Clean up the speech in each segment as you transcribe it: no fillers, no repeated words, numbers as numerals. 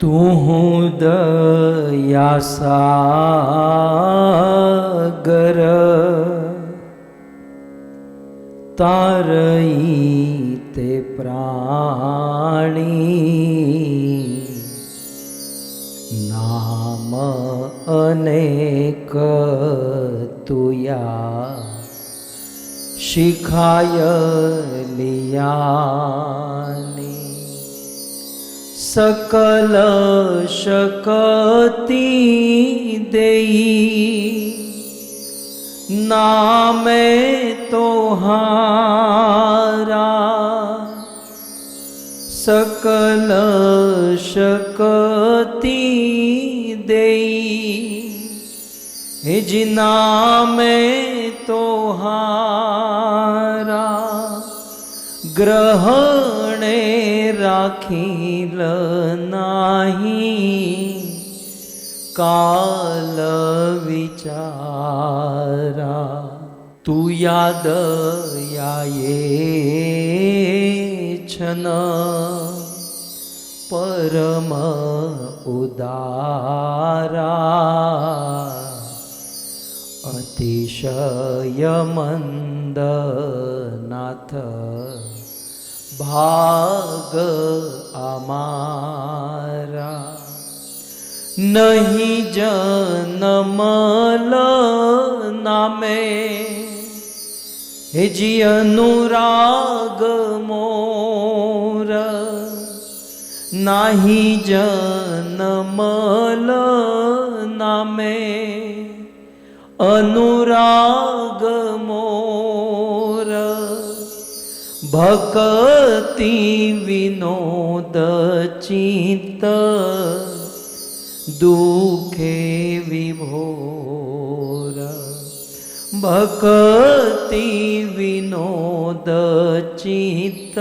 તું દયા સાગર તારઈ તે પ્રાણી નામ અનેક તુયા શિખાય લિયાની सकल शकति देई नामे तोहारा सकल शकति देई जी नामे तोहारा ग्रहणे राखील नाही काल विचारा तू याद याये छन परम उदारा अतिशय मंद नाथ भाग आमारा नहीं जनमल नामे हे जी अनुराग मोर नाही जनमल नामे अनुराग मोर भक्ति विनोद चित्त दुखे विभोर भक्ति विनोद चित्त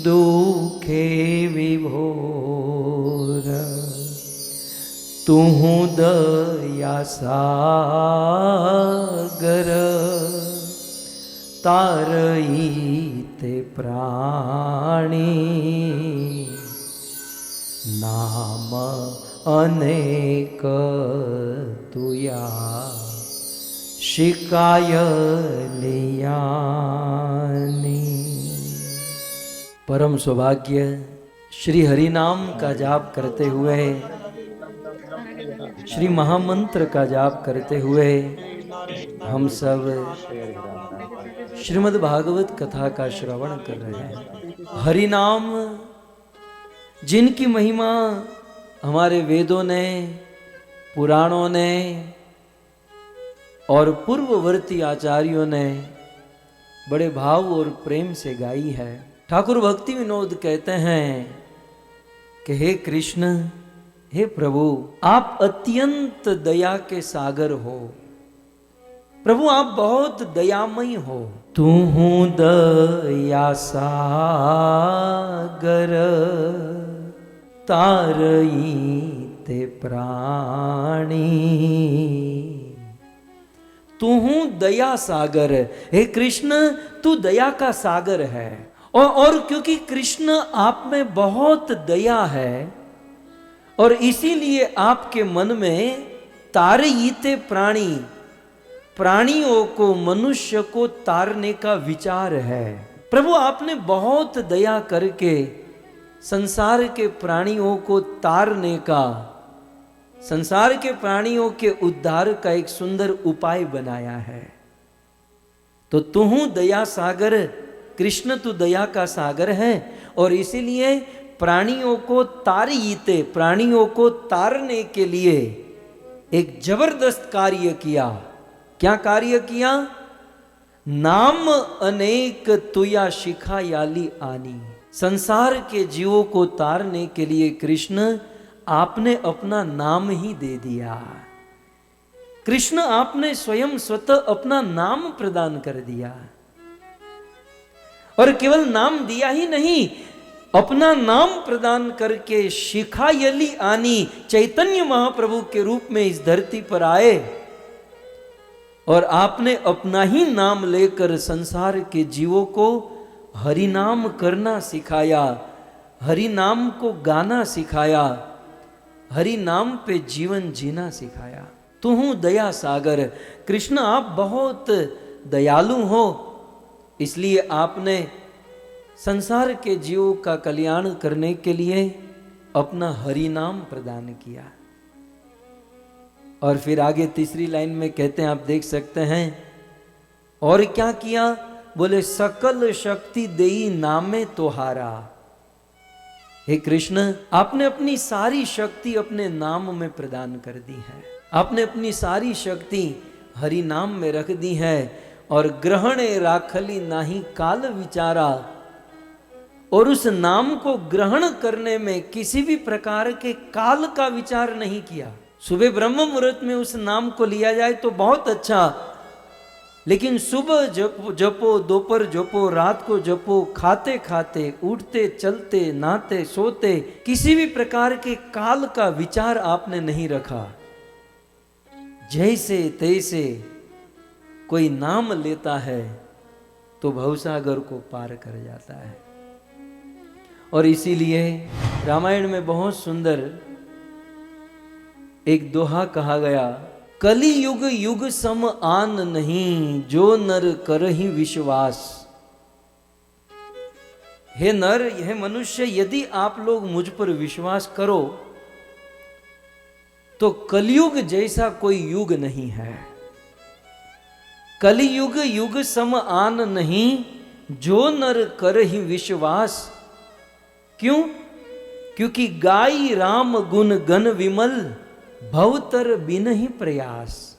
दुखे विभोर तुहु दया सागर तारई ते प्राणी नाम अनेक तुया शिकाय लियानी। परम सौभाग्य श्री हरि नाम का जाप करते हुए, श्री महामंत्र का जाप करते हुए हम सब श्रीमद् भागवत कथा का श्रवण कर रहे हैं। हरि नाम जिनकी महिमा हमारे वेदों ने, पुराणों ने और पूर्ववर्ती आचार्यों ने बड़े भाव और प्रेम से गाई है। ठाकुर भक्ति विनोद कहते हैं कि हे कृष्ण, हे प्रभु, आप अत्यंत दया के सागर हो। प्रभु आप बहुत दयामय हो। तू दया सागर तारई ते प्राणी। तू दया सागर, हे कृष्ण तू दया का सागर है। और क्योंकि कृष्ण आप में बहुत दया है और इसीलिए आपके मन में तारयिते प्राणी, प्राणियों को, मनुष्य को तारने का विचार है। प्रभु आपने बहुत दया करके संसार के प्राणियों को तारने का, संसार के प्राणियों के उद्धार का एक सुंदर उपाय बनाया है। तो तू दया सागर, कृष्ण तू दया का सागर है और इसीलिए प्राणियों को तारयिते, प्राणियों को तारने के लिए एक जबरदस्त कार्य किया। क्या कार्य किया? नाम अनेक तुया शिखा याली आनी। संसार के जीवों को तारने के लिए कृष्ण आपने अपना नाम ही दे दिया। कृष्ण आपने स्वयं स्वतः अपना नाम प्रदान कर दिया। और केवल नाम दिया ही नहीं, अपना नाम प्रदान करके शिखायली आनी, चैतन्य महाप्रभु के रूप में इस धरती पर आए और आपने अपना ही नाम लेकर संसार के जीवों को हरि नाम करना सिखाया। हरि नाम को गाना सिखाया, हरि नाम पे जीवन जीना सिखाया। तू हूं दया सागर। कृष्ण आप बहुत दयालु हो, इसलिए आपने संसार के जीवों का कल्याण करने के लिए अपना हरि नाम प्रदान किया। और फिर आगे तीसरी लाइन में कहते हैं, आप देख सकते हैं, और क्या किया? बोले सकल शक्ति देई नामे तोहारा। हे कृष्ण, आपने अपनी सारी शक्ति अपने नाम में प्रदान कर दी है। आपने अपनी सारी शक्ति हरि नाम में रख दी है। और ग्रहणे राखली नाही काल विचारा, और उस नाम को ग्रहण करने में किसी भी प्रकार के काल का विचार नहीं किया। सुबह ब्रह्म मुहूर्त में उस नाम को लिया जाए तो बहुत अच्छा, लेकिन सुबह जपो, दोपहर जपो, रात को जपो, खाते खाते, उठते चलते, नहाते सोते, किसी भी प्रकार के काल का विचार आपने नहीं रखा। जैसे तैसे कोई नाम लेता है तो भवसागर को पार कर जाता है। और इसीलिए रामायण में बहुत सुंदर एक दोहा कहा गया, कली युग युग सम आन नहीं, जो नर करहि विश्वास। हे नर, हे मनुष्य, यदि आप लोग मुझ पर विश्वास करो तो कलयुग जैसा कोई युग नहीं है। कलियुग युग सम आन नहीं, जो नर करहि विश्वास। क्यों? क्योंकि गाई राम गुण गण विमल, भवतर बिन ही प्रयास।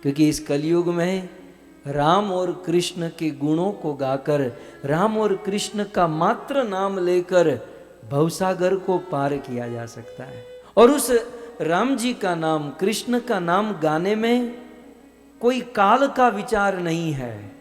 क्योंकि इस कलयुग में राम और कृष्ण के गुणों को गाकर, राम और कृष्ण का मात्र नाम लेकर भवसागर को पार किया जा सकता है। और उस राम जी का नाम, कृष्ण का नाम गाने में कोई काल का विचार नहीं है,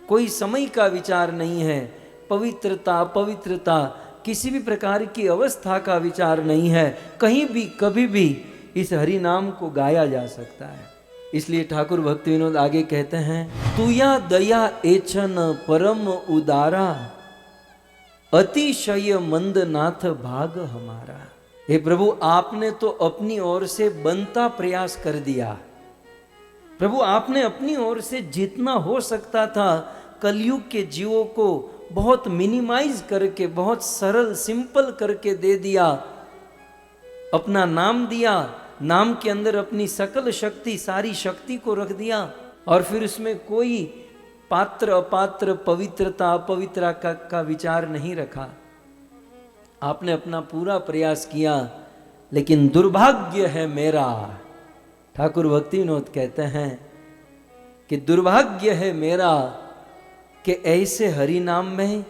कोई समय का विचार नहीं है, पवित्रता अपवित्रता किसी भी प्रकार की अवस्था का विचार नहीं है। कहीं भी कभी भी इस हरि नाम को गाया जा सकता है। इसलिए ठाकुर भक्ति विनोद आगे कहते हैं, तुया दया एचन परम उदारा, अतिशय मंद नाथ भाग हमारा। हे प्रभु, आपने तो अपनी ओर से बनता प्रयास कर दिया। प्रभु, आपने अपनी ओर से जितना हो सकता था कलयुग के जीवों को बहुत मिनिमाइज करके, बहुत सरल सिंपल करके दे दिया। अपना नाम दिया, नाम के अंदर अपनी सकल शक्ति, सारी शक्ति को रख दिया, और फिर उसमें कोई पात्र अपात्र, पवित्रता अपवित्रता का विचार नहीं रखा। आपने अपना पूरा प्रयास किया, लेकिन दुर्भाग्य है मेरा। ठाकुर भक्ति विनोद कहते हैं कि दुर्भाग्य है मेरा कि ऐसे हरि नाम में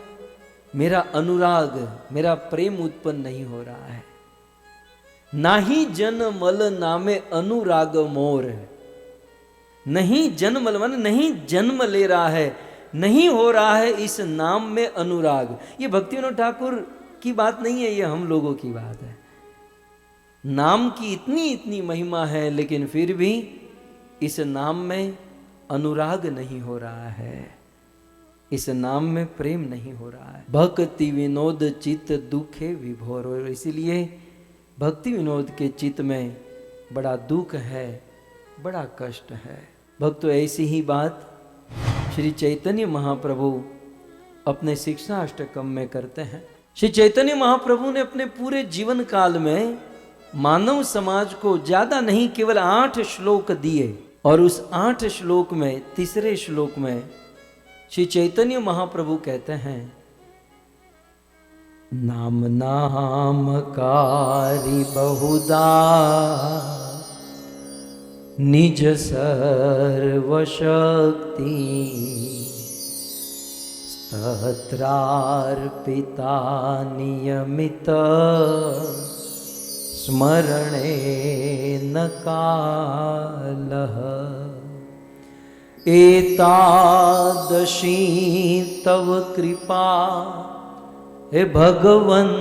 मेरा अनुराग, मेरा प्रेम उत्पन्न नहीं हो रहा है। नाही जन मल नामे अनुराग मोर। नहीं जन्म मन, नहीं जन्म ले रहा है, नहीं हो रहा है इस नाम में अनुराग। ये भक्ति विनोद ठाकुर की बात नहीं है, ये हम लोगों की बात है। नाम की इतनी इतनी महिमा है, लेकिन फिर भी इस नाम में अनुराग नहीं हो रहा है, इस नाम में प्रेम नहीं हो रहा है। भक्ति विनोद चित्त दुखे विभोर। और इसीलिए भक्ति विनोद के चित्त में बड़ा दुख है, बड़ा कष्ट है। भक्तों, ऐसी ही बात श्री चैतन्य महाप्रभु अपने शिक्षा अष्टकम में करते हैं। श्री चैतन्य महाप्रभु ने अपने पूरे जीवन काल में मानव समाज को ज्यादा नहीं, केवल 8 श्लोक दिए। और उस 8 श्लोक में, तीसरे श्लोक में श्री चैतन्य महाप्रभु कहते हैं, नाम नामकारी बहुधा निज सर्वशक्ति, स्तत्रार्पिता नियमित स्मरणे न कालः। एतादशी तव कृपा हे भगवन्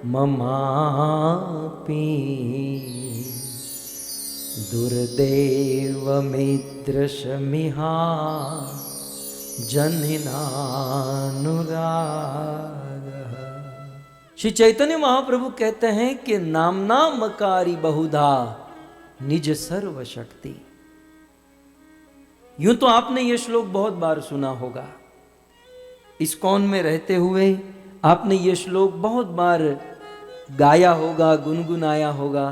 ममापि, दुर्दैवमिदृशमिहा जनिनानुरागः। श्री चैतन्य महाप्रभु कहते हैं कि नामना मकारी बहुधा निज सर्व शक्ति। यूं तो आपने ये श्लोक बहुत बार सुना होगा, इस्कॉन में रहते हुए आपने ये श्लोक बहुत बार गाया होगा, गुनगुनाया होगा।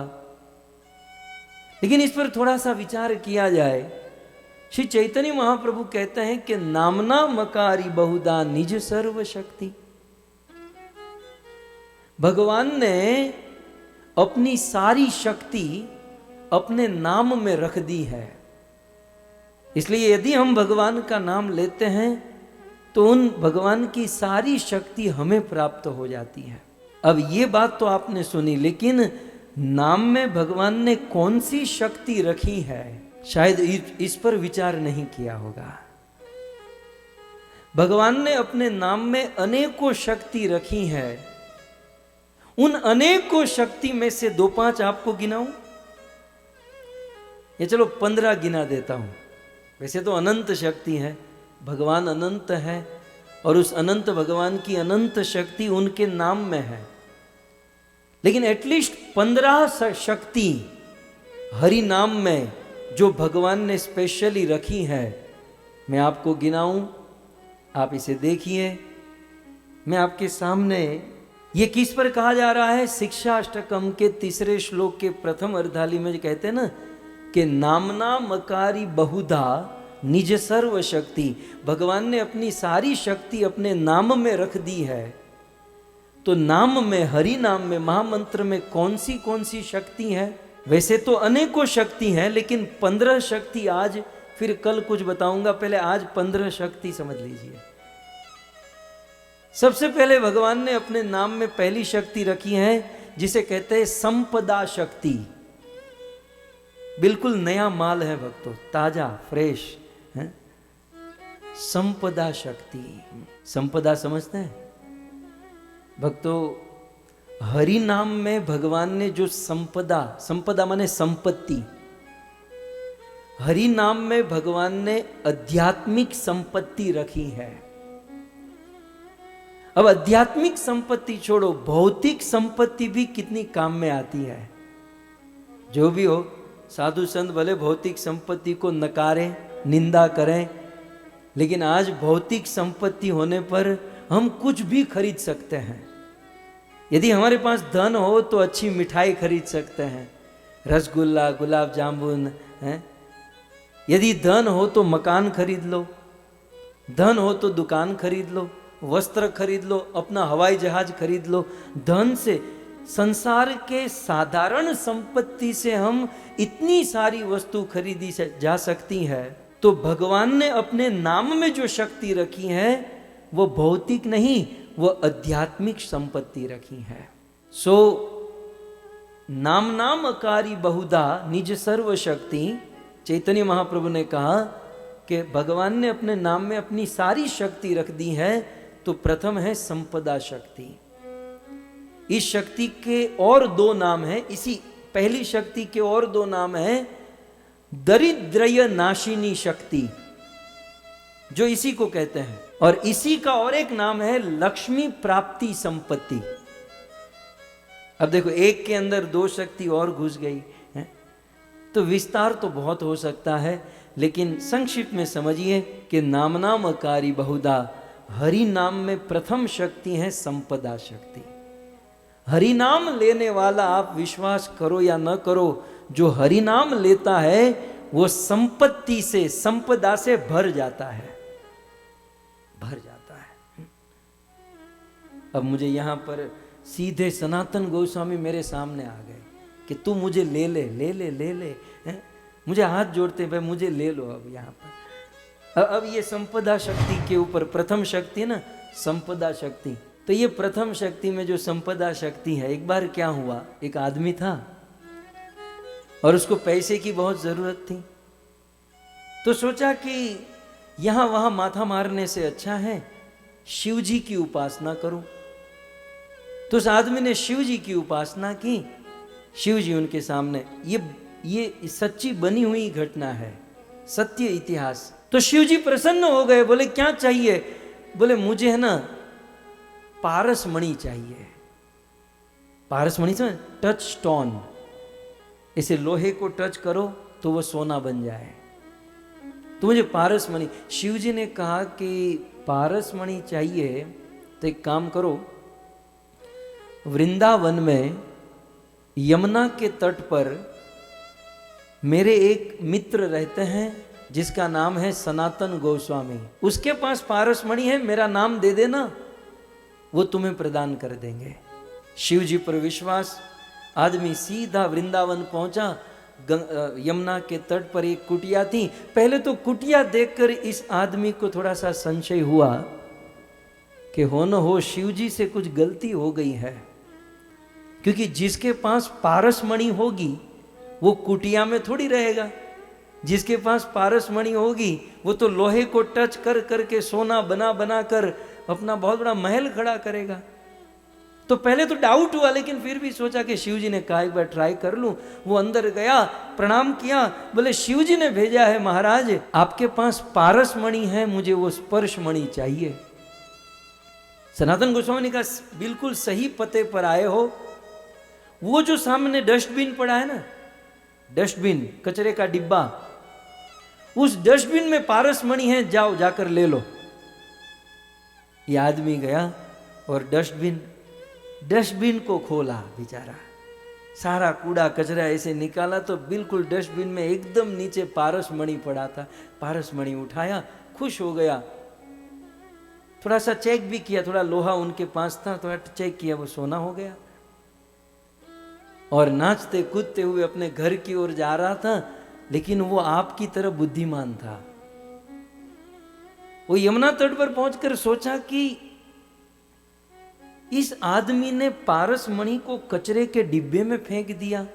लेकिन इस पर थोड़ा सा विचार किया जाए। श्री चैतन्य महाप्रभु कहते हैं कि नामना मकारी बहुधा निज सर्व शक्ति। भगवान ने अपनी सारी शक्ति अपने नाम में रख दी है। इसलिए यदि हम भगवान का नाम लेते हैं तो उन भगवान की सारी शक्ति हमें प्राप्त हो जाती है। अब ये बात तो आपने सुनी, लेकिन नाम में भगवान ने कौन सी शक्ति रखी है, शायद इस पर विचार नहीं किया होगा। भगवान ने अपने नाम में अनेकों शक्ति रखी है। उन अनेकों शक्ति में से 2-5 आपको गिनाऊं, या चलो 15 गिना देता हूं। वैसे तो अनंत शक्ति है, भगवान अनंत है, और उस अनंत भगवान की अनंत शक्ति उनके नाम में है। लेकिन एटलीस्ट 15 शक्ति हरि नाम में जो भगवान ने स्पेशली रखी है, मैं आपको गिनाऊं, आप इसे देखिए। मैं आपके सामने, ये किस पर कहा जा रहा है? शिक्षाष्टकम के 3 श्लोक के प्रथम अर्धाली में कहते हैं ना कि नामना मकारी बहुधा निज सर्व शक्ति। भगवान ने अपनी सारी शक्ति अपने नाम में रख दी है। तो नाम में, हरि नाम में, महामंत्र में कौन सी शक्ति है? वैसे तो अनेकों शक्ति हैं, लेकिन 15 शक्ति आज, फिर कल कुछ बताऊंगा। पहले आज 15 शक्ति समझ लीजिए। सबसे पहले भगवान ने अपने नाम में पहली शक्ति रखी है जिसे कहते हैं संपदा शक्ति। बिल्कुल नया माल है भक्तों, ताजा फ्रेश है। संपदा शक्ति, संपदा समझते हैं भक्तों? हरि नाम में भगवान ने जो संपदा, संपदा माने संपत्ति, हरि नाम में भगवान ने आध्यात्मिक संपत्ति रखी है। अब आध्यात्मिक संपत्ति छोड़ो, भौतिक संपत्ति भी कितनी काम में आती है। जो भी हो, साधु संत भले भौतिक संपत्ति को नकारें, निंदा करें, लेकिन आज भौतिक संपत्ति होने पर हम कुछ भी खरीद सकते हैं। यदि हमारे पास धन हो तो अच्छी मिठाई खरीद सकते हैं, रसगुल्ला, गुलाब जामुन है। यदि धन हो तो मकान खरीद लो, धन हो तो दुकान खरीद लो, वस्त्र खरीद लो, अपना हवाई जहाज खरीद लो। धन से, संसार के साधारण संपत्ति से हम इतनी सारी वस्तु खरीदी जा सकती है। तो भगवान ने अपने नाम में जो शक्ति रखी है वो भौतिक नहीं, वो आध्यात्मिक संपत्ति रखी है। सो नाम नामकारी बहुधा निज सर्व शक्ति। चैतन्य महाप्रभु ने कहा कि भगवान ने अपने नाम में अपनी सारी शक्ति रख दी है। तो प्रथम है संपदा शक्ति। इस शक्ति के और 2 नाम हैं, इसी पहली शक्ति के और 2 नाम हैं। दरिद्रय नाशिनी शक्ति, जो इसी को कहते हैं, और इसी का और एक नाम है लक्ष्मी प्राप्ति संपत्ति। अब देखो, एक के अंदर 2 शक्ति और घुस गई है, तो विस्तार तो बहुत हो सकता है, लेकिन संक्षिप्त में समझिए कि नाम नामकारी बहुधा, हरि नाम में प्रथम शक्ति है संपदा शक्ति। हरि नाम लेने वाला, आप विश्वास करो या न करो, जो हरि नाम लेता है वो संपत्ति से, संपदा से भर जाता है, भर जाता है। अब मुझे यहां पर सीधे सनातन गोस्वामी मेरे सामने आ गए कि तू मुझे ले ले ले ले ले ले, मुझे हाथ जोड़ते भाई मुझे ले लो। अब यहाँ पर अब ये संपदा शक्ति के ऊपर प्रथम शक्ति है ना, संपदा शक्ति। तो ये प्रथम शक्ति में जो संपदा शक्ति है, एक बार क्या हुआ, एक आदमी था और उसको पैसे की बहुत जरूरत थी। तो सोचा कि यहां वहां माथा मारने से अच्छा है शिव जी की उपासना करूं। तो उस आदमी ने शिव जी की उपासना की। शिव जी उनके सामने, ये सच्ची बनी हुई घटना है, सत्य इतिहास। तो शिव जी प्रसन्न हो गए, बोले क्या चाहिए? बोले मुझे है ना पारस मणि चाहिए। पारसमणि से टच स्टोन, इसे लोहे को टच करो तो वो सोना बन जाए। तो मुझे पारसमणि, शिव जी ने कहा कि पारसमणि चाहिए तो एक काम करो, वृंदावन में यमुना के तट पर मेरे एक मित्र रहते हैं जिसका नाम है सनातन गोस्वामी, उसके पास पारसमणि है, मेरा नाम दे देना, वो तुम्हें प्रदान कर देंगे। शिव जी पर विश्वास, आदमी सीधा वृंदावन पहुंचा। यमुना के तट पर एक कुटिया थी। पहले तो कुटिया देखकर इस आदमी को थोड़ा सा संशय हुआ कि हो न हो शिव जी से कुछ गलती हो गई है, क्योंकि जिसके पास पारसमणि होगी वो कुटिया में थोड़ी रहेगा। जिसके पास पारसमणि होगी वो तो लोहे को टच कर करके सोना बना बना कर अपना बहुत बड़ा महल खड़ा करेगा। तो पहले तो डाउट हुआ, लेकिन फिर भी सोचा कि शिव जी ने कहा एक बार ट्राई कर लूं। वो अंदर गया, प्रणाम किया, बोले शिव जी ने भेजा है महाराज, आपके पास पारसमणि है, मुझे वो स्पर्शमणि चाहिए। सनातन गोस्वामी ने कहा बिल्कुल सही पते पर आए हो। वो जो सामने डस्टबिन पड़ा है ना, डस्टबिन, कचरे का डिब्बा, उस डस्टबिन में पारसमणि है, जाओ जाकर ले लो। ये आदमी गया और डस्टबिन को खोला, बेचारा सारा कूड़ा कचरा ऐसे निकाला तो बिल्कुल डस्टबिन में एकदम नीचे पारसमणि पड़ा था। पारसमणि उठाया, खुश हो गया, थोड़ा सा चेक भी किया, थोड़ा लोहा उनके पास था, थोड़ा चेक किया, वो सोना हो गया। और नाचते कूदते हुए अपने घर की ओर जा रहा था, लेकिन वो आपकी तरह बुद्धिमान था। वो यमुना तट पर पहुंचकर सोचा कि इस आदमी ने पारसमणि को कचरे के डिब्बे में फेंक दिया।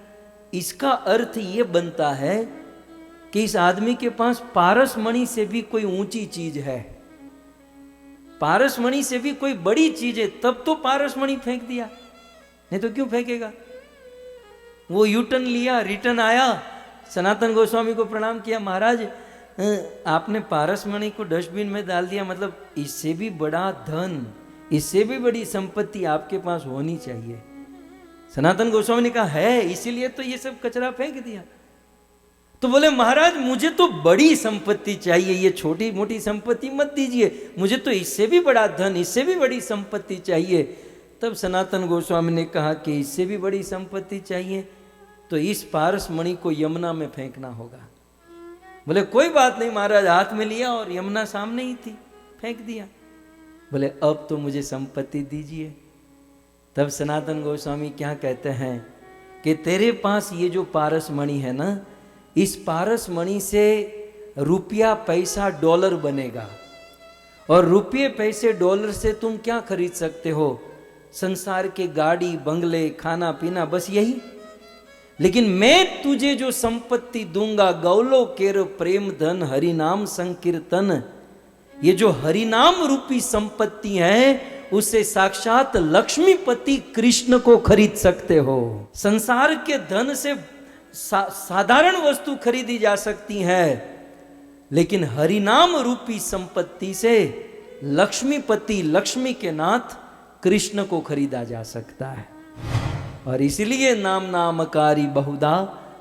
इसका अर्थ यह बनता है कि इस आदमी के पास पारसमणि से भी कोई ऊंची चीज है, पारसमणि से भी कोई बड़ी चीज है, तब तो पारसमणि फेंक दिया, नहीं तो क्यों फेंकेगा। वो यूटर्न लिया, रिटर्न आया, सनातन गोस्वामी को प्रणाम किया, महाराज आपने पारसमणि को डस्टबिन में डाल दिया, मतलब इससे भी बड़ा धन, इससे भी बड़ी संपत्ति आपके पास होनी चाहिए। सनातन गोस्वामी ने कहा है, इसीलिए तो ये सब कचरा फेंक दिया। तो बोले महाराज मुझे तो बड़ी संपत्ति चाहिए, ये छोटी मोटी संपत्ति मत दीजिए, मुझे तो इससे भी बड़ा धन, इससे भी बड़ी संपत्ति चाहिए। तब सनातन गोस्वामी ने कहा कि इससे भी बड़ी संपत्ति चाहिए तो इस पारसमणि को यमुना में फेंकना होगा। बोले कोई बात नहीं महाराज, हाथ में लिया और यमुना सामने ही थी, फेंक दिया। बोले अब तो मुझे संपत्ति दीजिए। तब सनातन गोस्वामी क्या कहते हैं कि तेरे पास ये जो पारसमणि है ना, इस पारसमणि से रुपया पैसा डॉलर बनेगा, और रुपये पैसे डॉलर से तुम क्या खरीद सकते हो, संसार के गाड़ी बंगले खाना पीना, बस यही। लेकिन मैं तुझे जो संपत्ति दूंगा, गौलो केर प्रेम धन हरि नाम संकीर्तन, ये जो हरिनाम रूपी संपत्ति है उससे साक्षात लक्ष्मीपति कृष्ण को खरीद सकते हो। संसार के धन से साधारण वस्तु खरीदी जा सकती है, लेकिन हरिनाम रूपी संपत्ति से लक्ष्मीपति, लक्ष्मी के नाथ कृष्ण को खरीदा जा सकता है। और इसलिए नाम नामकारी बहुधा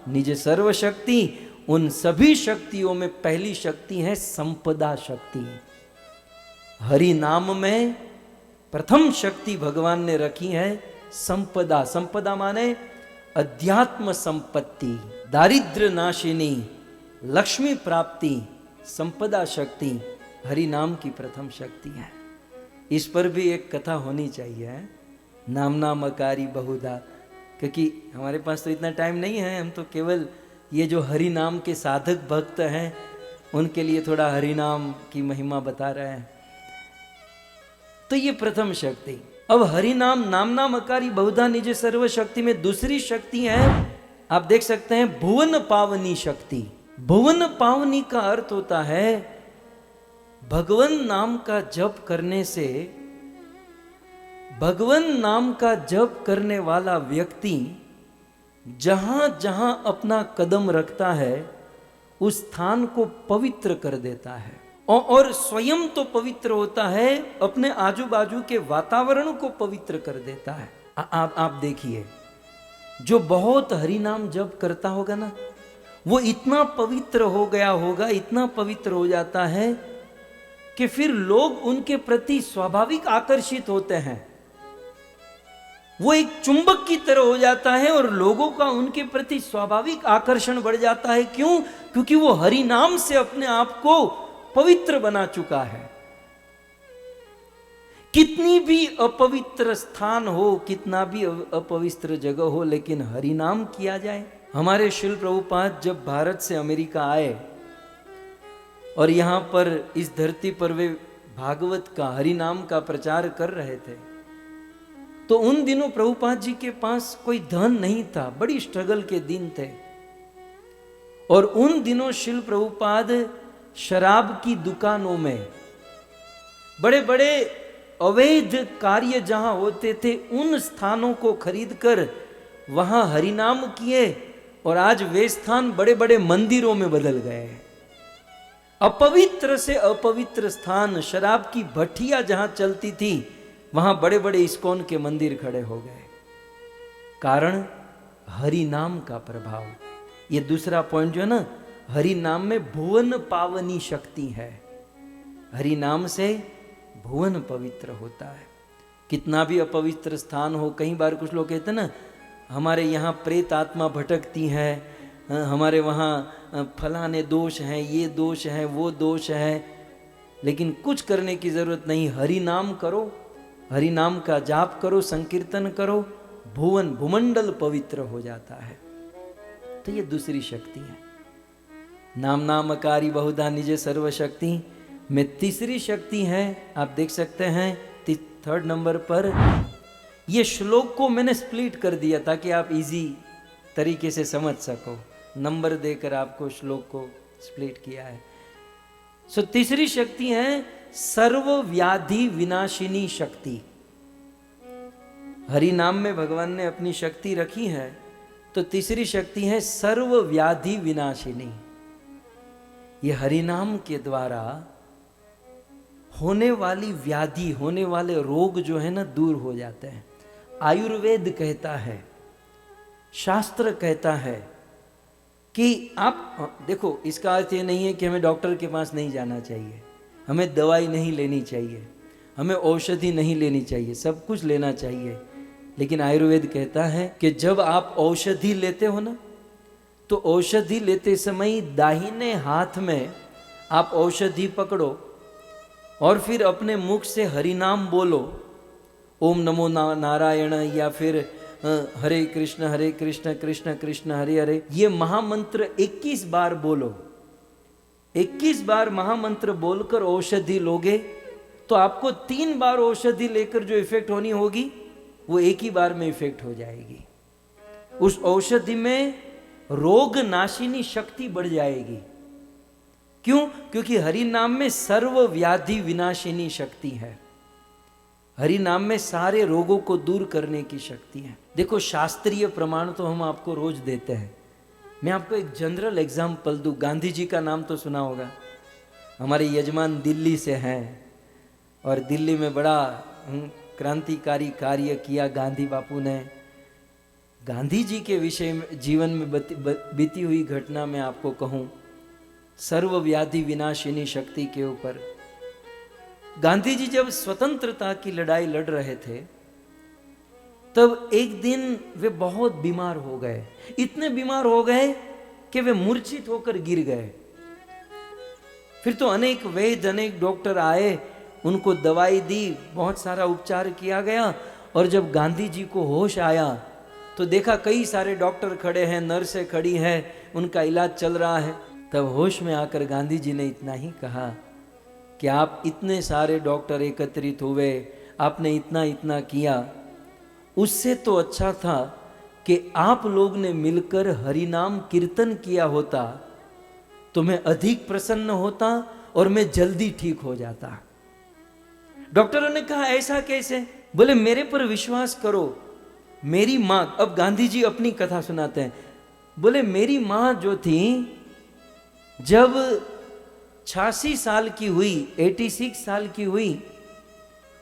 निज सर्वशक्ति, उन सभी शक्तियों में पहली शक्ति है संपदा शक्ति। हरि नाम में प्रथम शक्ति भगवान ने रखी है संपदा। संपदा माने अध्यात्म संपत्ति, दारिद्र्य नाशिनी, लक्ष्मी प्राप्ति, संपदा शक्ति हरि नाम की प्रथम शक्ति है। इस पर भी एक कथा होनी चाहिए, नाम नामकारी बहुधा, क्योंकि हमारे पास तो इतना टाइम नहीं है, हम तो केवल ये जो हरि नाम के साधक भक्त हैं उनके लिए थोड़ा हरि नाम की महिमा बता रहे हैं। तो ये प्रथम शक्ति। अब हरि नाम, नाम नामकारी बहुधा निज सर्व शक्ति में दूसरी शक्ति है, आप देख सकते हैं भुवन पावनी शक्ति। भुवन पावनी का अर्थ होता है भगवान नाम का जप करने से, भगवान नाम का जप करने वाला व्यक्ति जहां जहां अपना कदम रखता है उस स्थान को पवित्र कर देता है, और स्वयं तो पवित्र होता है, अपने आजू बाजू के वातावरण को पवित्र कर देता है। आप देखिए, जो बहुत हरि नाम जप करता होगा ना, वो इतना पवित्र हो गया होगा, इतना पवित्र हो जाता है कि फिर लोग उनके प्रति स्वाभाविक आकर्षित होते हैं। वो एक चुंबक की तरह हो जाता है और लोगों का उनके प्रति स्वाभाविक आकर्षण बढ़ जाता है। क्यों? क्योंकि वो हरि नाम से अपने आप को पवित्र बना चुका है। कितनी भी अपवित्र स्थान हो, कितना भी अपवित्र जगह हो, लेकिन हरि नाम किया जाए। हमारे श्रील प्रभुपाद जब भारत से अमेरिका आए और यहां पर इस धरती पर वे भागवत का, हरि नाम का प्रचार कर रहे थे, तो उन दिनों प्रभुपाद जी के पास कोई धन नहीं था, बड़ी स्ट्रगल के दिन थे। और उन दिनों श्रील प्रभुपाद शराब की दुकानों में, बड़े बड़े अवैध कार्य जहां होते थे, उन स्थानों को खरीदकर वहां हरिनाम किए और आज वे स्थान बड़े बड़े मंदिरों में बदल गए। अपवित्र से अपवित्र स्थान, शराब की भट्टियां जहां चलती थी, वहां बड़े बड़े इस्कॉन के मंदिर खड़े हो गए। कारण हरि नाम का प्रभाव। ये दूसरा पॉइंट जो है ना, हरि नाम में भुवन पावनी शक्ति है। हरि नाम से भुवन पवित्र होता है। कितना भी अपवित्र स्थान हो, कई बार कुछ लोग कहते हैं ना, हमारे यहाँ प्रेत आत्मा भटकती है, हमारे वहाँ फलाने दोष हैं, ये दोष है, वो दोष है, लेकिन कुछ करने की जरूरत नहीं। हरि नाम करो, हरि नाम का जाप करो, संकीर्तन करो, भुवन भूमंडल पवित्र हो जाता है। तो ये दूसरी शक्ति है। नाम नामकारी बहुधा निज सर्वशक्ति में तीसरी शक्ति है, आप देख सकते हैं 3rd नंबर पर। ये श्लोक को मैंने स्प्लिट कर दिया ताकि आप इजी तरीके से समझ सको, नंबर देकर आपको श्लोक को स्प्लिट किया है। सो तीसरी शक्ति है सर्व व्याधि विनाशिनी शक्ति। हरि नाम में भगवान ने अपनी शक्ति रखी है, तो तीसरी शक्ति है सर्व व्याधि विनाशिनी। ये हरि नाम के द्वारा होने वाली व्याधि, होने वाले रोग जो है ना, दूर हो जाते हैं। आयुर्वेद कहता है, शास्त्र कहता है कि आप देखो, इसका अर्थ ये नहीं है कि हमें डॉक्टर के पास नहीं जाना चाहिए, हमें दवाई नहीं लेनी चाहिए, हमें औषधि नहीं लेनी चाहिए, सब कुछ लेना चाहिए। लेकिन आयुर्वेद कहता है कि जब आप औषधि लेते हो ना, तो औषधि लेते समय दाहिने हाथ में आप औषधि पकड़ो और फिर अपने मुख से हरि नाम बोलो, ओम नमो नारायण, या फिर हरे कृष्ण कृष्ण कृष्ण हरे हरे। ये महामंत्र 21 बार बोलो। 21 बार महामंत्र बोलकर औषधि लोगे तो आपको 3 बार औषधि लेकर जो इफेक्ट होनी होगी वो एक ही बार में इफेक्ट हो जाएगी। उस औषधि में रोग नाशिनी शक्ति बढ़ जाएगी। क्यों? क्योंकि हरि नाम में सर्व व्याधि विनाशिनी शक्ति है। हरि नाम में सारे रोगों को दूर करने की शक्ति है। देखो, शास्त्रीय प्रमाण तो हम आपको रोज देते हैं। मैं आपको एक जनरल एग्जाम्पल दूं। गांधी जी का नाम तो सुना होगा। हमारे यजमान दिल्ली से हैं और दिल्ली में बड़ा क्रांतिकारी कार्य किया गांधी बापू ने। गांधी जी के विषय में, जीवन में बीती हुई घटना में आपको कहूं, सर्व व्याधि विनाशिनी शक्ति के ऊपर। गांधी जी जब स्वतंत्रता की लड़ाई लड़ रहे थे, तब एक दिन वे बहुत बीमार हो गए। इतने बीमार हो गए कि वे मूर्छित होकर गिर गए। फिर तो अनेक वैद्य, अनेक डॉक्टर आए, उनको दवाई दी, बहुत सारा उपचार किया गया। और जब गांधी जी को होश आया तो देखा कई सारे डॉक्टर खड़े हैं, नर्सें खड़ी हैं, उनका इलाज चल रहा है। तब होश में आकर गांधी जी ने इतना ही कहा कि आप इतने सारे डॉक्टर एकत्रित हुए, आपने इतना इतना किया, उससे तो अच्छा था कि आप लोग ने मिलकर हरि नाम कीर्तन किया होता तो मैं अधिक प्रसन्न होता और मैं जल्दी ठीक हो जाता। डॉक्टरों ने कहा ऐसा कैसे? बोले मेरे पर विश्वास करो, मेरी मां, अब गांधी जी अपनी कथा सुनाते हैं, बोले मेरी मां जो थी जब 86 साल की हुई, 86 साल की हुई,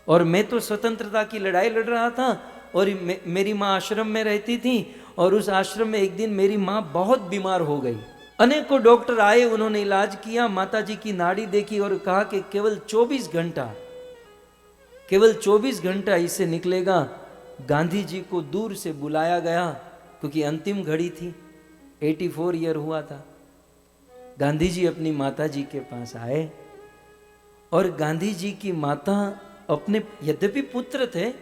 और मैं तो स्वतंत्रता की लड़ाई लड़ रहा था, और मेरी माँ आश्रम में रहती थी, और उस आश्रम में एक दिन मेरी माँ बहुत बीमार हो गई। अनेकों डॉक्टर आए, उन्होंने इलाज किया, माता जी की नाड़ी देखी और कहा कि केवल 24 घंटा इससे निकलेगा। गांधी जी को दूर से बुलाया गया, क्योंकि अंतिम घड़ी थी, 84 ईयर हुआ था। गांधी जी अपनी माता जी के पास आए, और गांधी जी की माता अपने, यद्यपि पुत्र थे,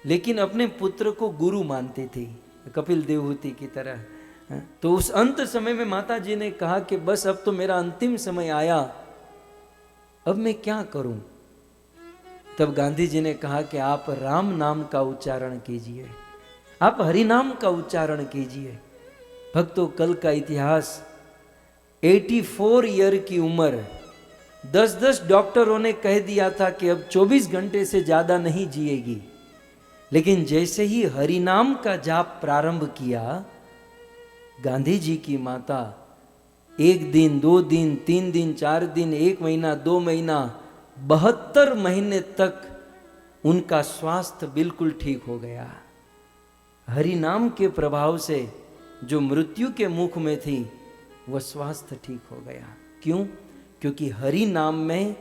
लेकिन अपने पुत्र को गुरु मानती थी, कपिल देवहूति की तरह। तो उस अंत समय में माता जी ने कहा कि बस अब तो मेरा अंतिम समय आया, अब मैं क्या करूं। तब गांधी जी ने कहा कि आप राम नाम का उच्चारण कीजिए, आप हरि नाम का उच्चारण कीजिए। भक्तों, कल का इतिहास, 84 ईयर की उम्र, 10 डॉक्टरों ने कह दिया था कि अब 24 घंटे से ज्यादा नहीं जिएगी। लेकिन जैसे ही हरि नाम का जाप प्रारंभ किया, गांधी जी की माता 1 दिन, 2 दिन, 3 दिन, 4 दिन, 1 महीना, 2 महीना, 72 महीने तक उनका स्वास्थ्य बिल्कुल ठीक हो गया। हरि नाम के प्रभाव से जो मृत्यु के मुख में थी, वह स्वास्थ्य ठीक हो गया। क्यों? क्योंकि हरि नाम में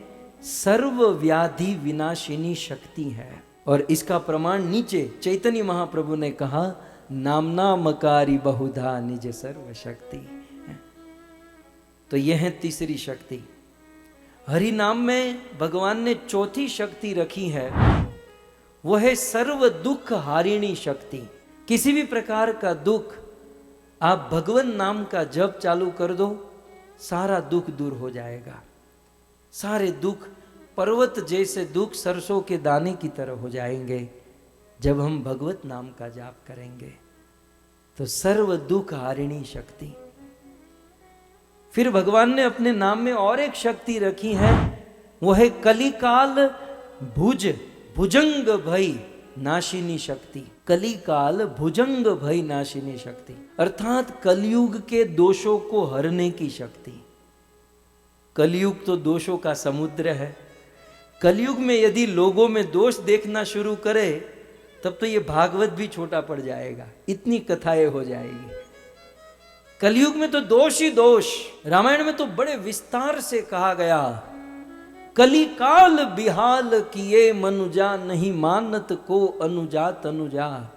सर्व व्याधि विनाशिनी शक्ति है। और इसका प्रमाण नीचे चैतन्य महाप्रभु ने कहा, नामना मकारी बहुधा निज सर्व शक्ति। तो यह है तीसरी शक्ति। हरि नाम में भगवान ने चौथी शक्ति रखी है, वह है सर्व दुख हारिणी शक्ति। किसी भी प्रकार का दुख आप भगवान नाम का जप चालू कर दो, सारा दुख दूर हो जाएगा। सारे दुख, पर्वत जैसे दुख सरसों के दाने की तरह हो जाएंगे जब हम भगवत नाम का जाप करेंगे। तो सर्व दुख हारिणी शक्ति। फिर भगवान ने अपने नाम में और एक शक्ति रखी है, वो है कलिकाल भुजंग भय नाशिनी शक्ति। कलिकाल भुजंग भय नाशिनी शक्ति, अर्थात कलयुग के दोषों को हरने की शक्ति। कलयुग तो दोषों का समुद्र है। कलयुग में यदि लोगों में दोष देखना शुरू करे, तब तो ये भागवत भी छोटा पड़ जाएगा, इतनी कथाएं हो जाएगी। कलयुग में तो दोष ही दोष। रामायण में तो बड़े विस्तार से कहा गया, कलिकाल बिहाल किए मनुजा, नहीं मानत को अनुजात अनुजा।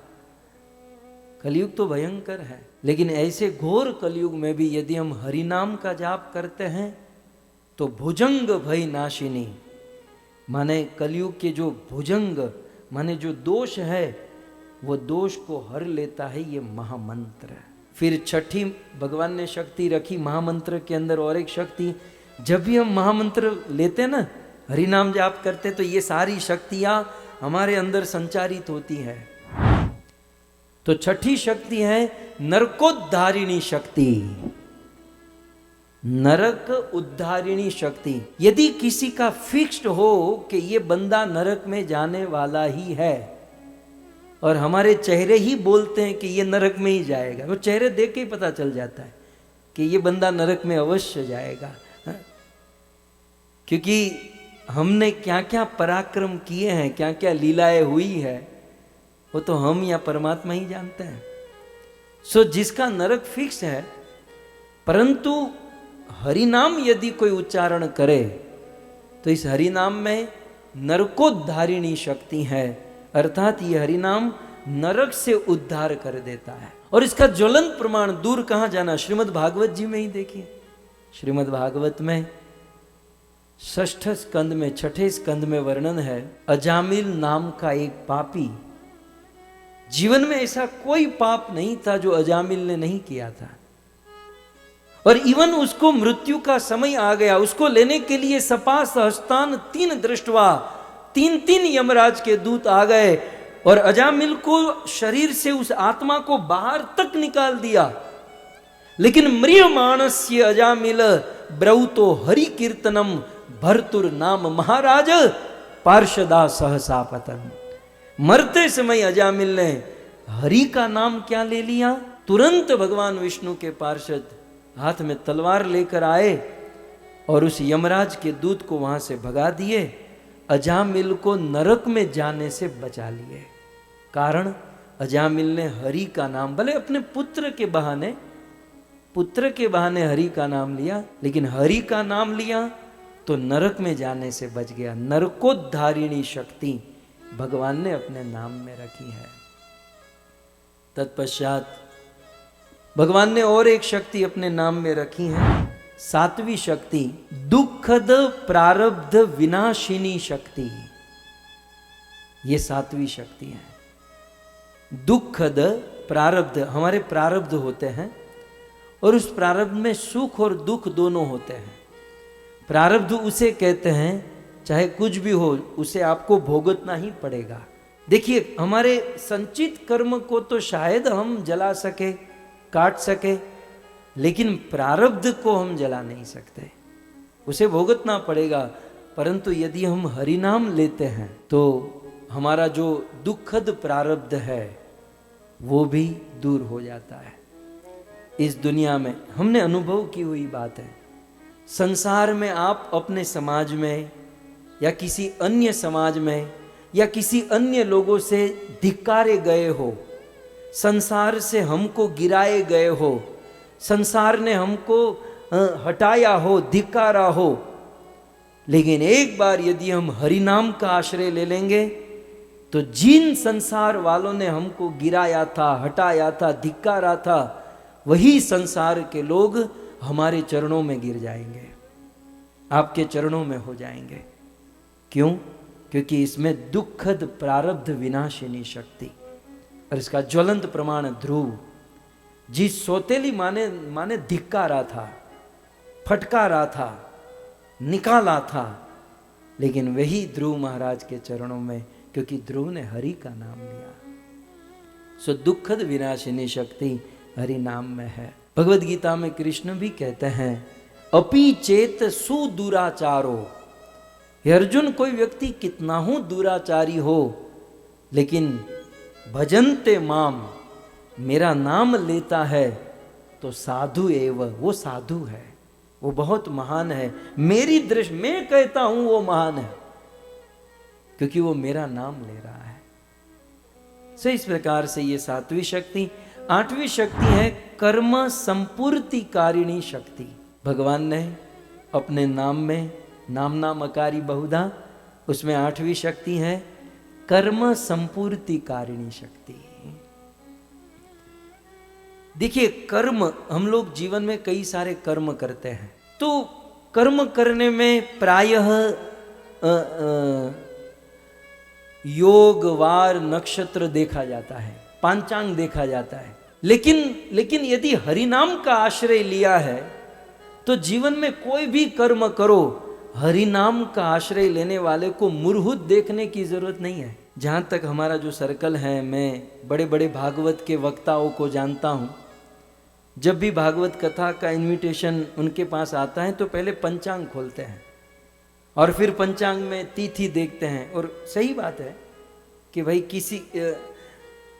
कलयुग तो भयंकर है, लेकिन ऐसे घोर कलयुग में भी यदि हम हरि नाम का जाप करते हैं तो भुजंग भय नाशिनी, माने कलयुग के जो भुजंग माने जो दोष है, वो दोष को हर लेता है ये महामंत्र। फिर छठी भगवान ने शक्ति रखी महामंत्र के अंदर, और एक शक्ति, जब भी हम महामंत्र लेते ना, हरि नाम जाप करते, तो ये सारी शक्तियां हमारे अंदर संचारित होती है। तो छठी शक्ति है नरकोद्धारिणी शक्ति। नरक उद्धारिणी शक्ति। यदि किसी का फिक्स्ड हो कि ये बंदा नरक में जाने वाला ही है, और हमारे चेहरे ही बोलते हैं कि ये नरक में ही जाएगा, वो चेहरे देख के ही पता चल जाता है कि ये बंदा नरक में अवश्य जाएगा। क्योंकि हमने क्या क्या पराक्रम किए हैं, क्या क्या लीलाएं हुई है, वो तो हम या परमात्मा ही जानते हैं। सो जिसका नरक फिक्स है, परंतु हरि नाम यदि कोई उच्चारण करे तो इस हरि नाम में नरकोद्धारिणी शक्ति है, अर्थात ये हरि नाम नरक से उद्धार कर देता है। और इसका ज्वलंत प्रमाण दूर कहां जाना, श्रीमद् भागवत जी में ही देखिए। श्रीमद् भागवत में 6ठ स्कंद में 6ठे स्कंद में वर्णन है, अजामिल नाम का एक पापी, जीवन में ऐसा कोई पाप नहीं था जो अजामिल ने नहीं किया था, और इवन उसको मृत्यु का समय आ गया, उसको लेने के लिए सपा सहस्तान 3 दृष्टवा 3 यमराज के दूत आ गए, और अजामिल को शरीर से उस आत्मा को बाहर तक निकाल दिया। लेकिन म्रियमाणस्य अजामिल ब्रौतो हरि कीर्तनम भर्तुर नाम महाराज पार्षदा सहसा पतन। मरते समय अजामिल ने हरि का नाम क्या ले लिया, तुरंत भगवान विष्णु के पार्षद हाथ में तलवार लेकर आए और उस यमराज के दूत को वहां से भगा दिए, अजामिल को नरक में जाने से बचा लिए। कारण अजामिल ने हरि का नाम, भले अपने पुत्र के बहाने हरि का नाम लिया, लेकिन हरि का नाम लिया तो नरक में जाने से बच गया। नरकोद्धारिणी शक्ति भगवान ने अपने नाम में रखी है। तत्पश्चात भगवान ने और एक शक्ति अपने नाम में रखी है, 7वीं शक्ति, दुखद प्रारब्ध विनाशिनी शक्ति। ये 7वीं शक्ति है। दुखद प्रारब्ध, हमारे प्रारब्ध होते हैं और उस प्रारब्ध में सुख और दुख दोनों होते हैं। प्रारब्ध उसे कहते हैं चाहे कुछ भी हो उसे आपको भोगतना ही पड़ेगा। देखिए, हमारे संचित कर्म को तो शायद हम जला सके, काट सके, लेकिन प्रारब्ध को हम जला नहीं सकते, उसे भोगतना पड़ेगा। परंतु यदि हम हरि नाम लेते हैं तो हमारा जो दुखद प्रारब्ध है वो भी दूर हो जाता है। इस दुनिया में हमने अनुभव की हुई बात है। संसार में आप अपने समाज में या किसी अन्य समाज में या किसी अन्य लोगों से धिक्कारे गए हो, संसार से हमको गिराए गए हो, संसार ने हमको हटाया हो, धिक्कारा हो, लेकिन एक बार यदि हम हरि नाम का आश्रय ले लेंगे तो जिन संसार वालों ने हमको गिराया था, हटाया था, धिक्कारा था, वही संसार के लोग हमारे चरणों में गिर जाएंगे, आपके चरणों में हो जाएंगे। क्यों? क्योंकि इसमें दुखद प्रारब्ध विनाशिनी शक्ति। और इसका ज्वलंत प्रमाण ध्रुव, जिस सौतेली माने धिक्कारा था, फटकारा था, निकाला था, लेकिन वही ध्रुव महाराज के चरणों में, क्योंकि ध्रुव ने हरि का नाम लिया। सो दुखद विनाशिनी शक्ति हरि नाम में है। भगवद गीता में कृष्ण भी कहते हैं, अपि चेत सुदुराचारो। हे अर्जुन, कोई व्यक्ति कितना हो दुराचारी हो, लेकिन भजन्ते माम, मेरा नाम लेता है तो साधु एव, वो साधु है, वो बहुत महान है। मेरी दृष्टि में कहता हूं वो महान है, क्योंकि वो मेरा नाम ले रहा है। सो इस प्रकार से ये 7वीं शक्ति। 8वीं शक्ति है कर्म संपूर्ति कारिणी शक्ति। भगवान ने अपने नाम में, नाम नाम अकारी बहुधा, उसमें 8वीं शक्ति है कर्म संपूर्ति कारिणी शक्ति। देखिए, कर्म, हम लोग जीवन में कई सारे कर्म करते हैं, तो कर्म करने में प्रायः योग, वार, नक्षत्र देखा जाता है, पांचांग देखा जाता है, लेकिन यदि हरि नाम का आश्रय लिया है तो जीवन में कोई भी कर्म करो, हरि नाम का आश्रय लेने वाले को मुरहुत देखने की जरूरत नहीं है। जहां तक हमारा जो सर्कल है, मैं बड़े बड़े भागवत के वक्ताओं को जानता हूं, जब भी भागवत कथा का इनविटेशन उनके पास आता है तो पहले पंचांग खोलते हैं और फिर पंचांग में तिथि देखते हैं। और सही बात है कि भाई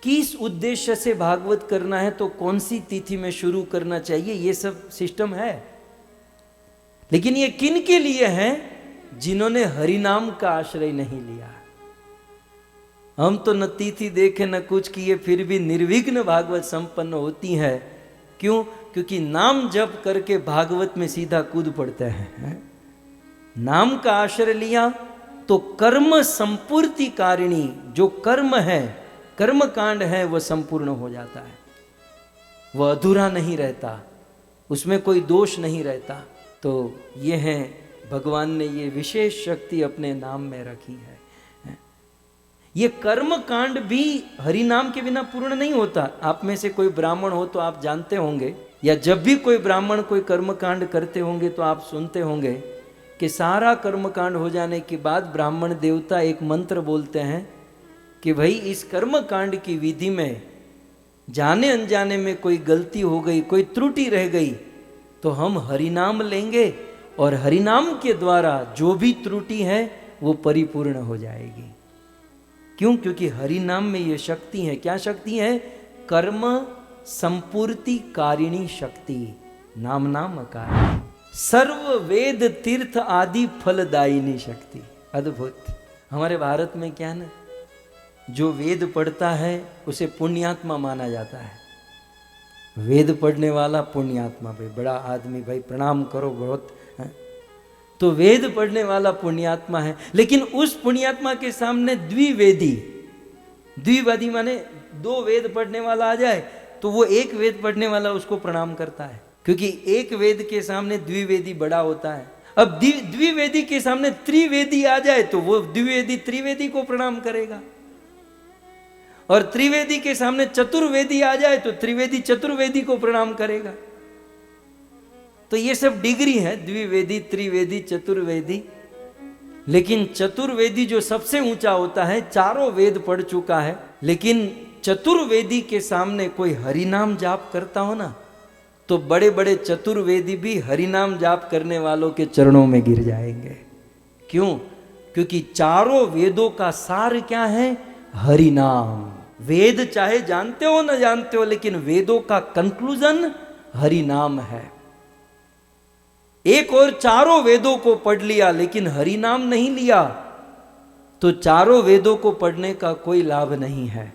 किस उद्देश्य से भागवत करना है तो कौन सी तिथि में शुरू करना चाहिए, ये सब सिस्टम है। लेकिन ये किन के लिए है? जिन्होंने हरि नाम का आश्रय नहीं लिया। हम तो न तिथि देखे न कुछ किए, फिर भी निर्विघ्न भागवत संपन्न होती है। क्यों? क्योंकि नाम जप करके भागवत में सीधा कूद पड़ते हैं। नाम का आश्रय लिया तो कर्म संपूर्ति कारिणी, जो कर्म है, कर्म कांड है, वह संपूर्ण हो जाता है, वह अधूरा नहीं रहता, उसमें कोई दोष नहीं रहता। तो ये है, भगवान ने ये विशेष शक्ति अपने नाम में रखी है। ये कर्म कांड भी हरि नाम के बिना पूर्ण नहीं होता। आप में से कोई ब्राह्मण हो तो आप जानते होंगे, या जब भी कोई ब्राह्मण कोई कर्म कांड करते होंगे तो आप सुनते होंगे कि सारा कर्म कांड हो जाने के बाद ब्राह्मण देवता एक मंत्र बोलते हैं कि भाई इस कर्म कांड की विधि में जाने अनजाने में कोई गलती हो गई, कोई त्रुटि रह गई, तो हम हरिनाम लेंगे और हरिनाम के द्वारा जो भी त्रुटि है वो परिपूर्ण हो जाएगी। क्यों? क्योंकि हरिनाम में ये शक्ति है। क्या शक्ति है? कर्म संपूर्ति कारिणी शक्ति। नाम नाम अकार, सर्व वेद तीर्थ आदि फलदायिनी शक्ति। अद्भुत। हमारे भारत में क्या ना, जो वेद पढ़ता है उसे पुण्यात्मा माना जाता है। वेद पढ़ने वाला पुण्यात्मा, भाई बड़ा आदमी, भाई प्रणाम करो बहुत है? तो वेद पढ़ने वाला पुण्यात्मा है। लेकिन उस पुण्यात्मा के सामने द्विवेदी, द्विवादी माने दो वेद पढ़ने वाला आ जाए तो वो एक वेद पढ़ने वाला उसको प्रणाम करता है, क्योंकि एक वेद के सामने द्विवेदी बड़ा होता है। अब द्विवेदी के सामने त्रिवेदी आ जाए तो वो द्विवेदी त्रिवेदी को प्रणाम करेगा, और त्रिवेदी के सामने चतुर्वेदी आ जाए तो त्रिवेदी चतुर्वेदी को प्रणाम करेगा। तो ये सब डिग्री है, द्विवेदी, त्रिवेदी, चतुर्वेदी। लेकिन चतुर्वेदी जो सबसे ऊंचा होता है, चारों वेद पढ़ चुका है, लेकिन चतुर्वेदी के सामने कोई हरिनाम जाप करता हो ना, तो बड़े बड़े चतुर्वेदी भी हरिनाम जाप करने वालों के चरणों में गिर जाएंगे। क्यों? क्योंकि चारों वेदों का सार क्या है? हरिनाम। वेद चाहे जानते हो ना जानते हो, लेकिन वेदों का कंक्लूजन हरिनाम है। एक और चारों वेदों को पढ़ लिया लेकिन हरिनाम नहीं लिया तो चारों वेदों को पढ़ने का कोई लाभ नहीं है।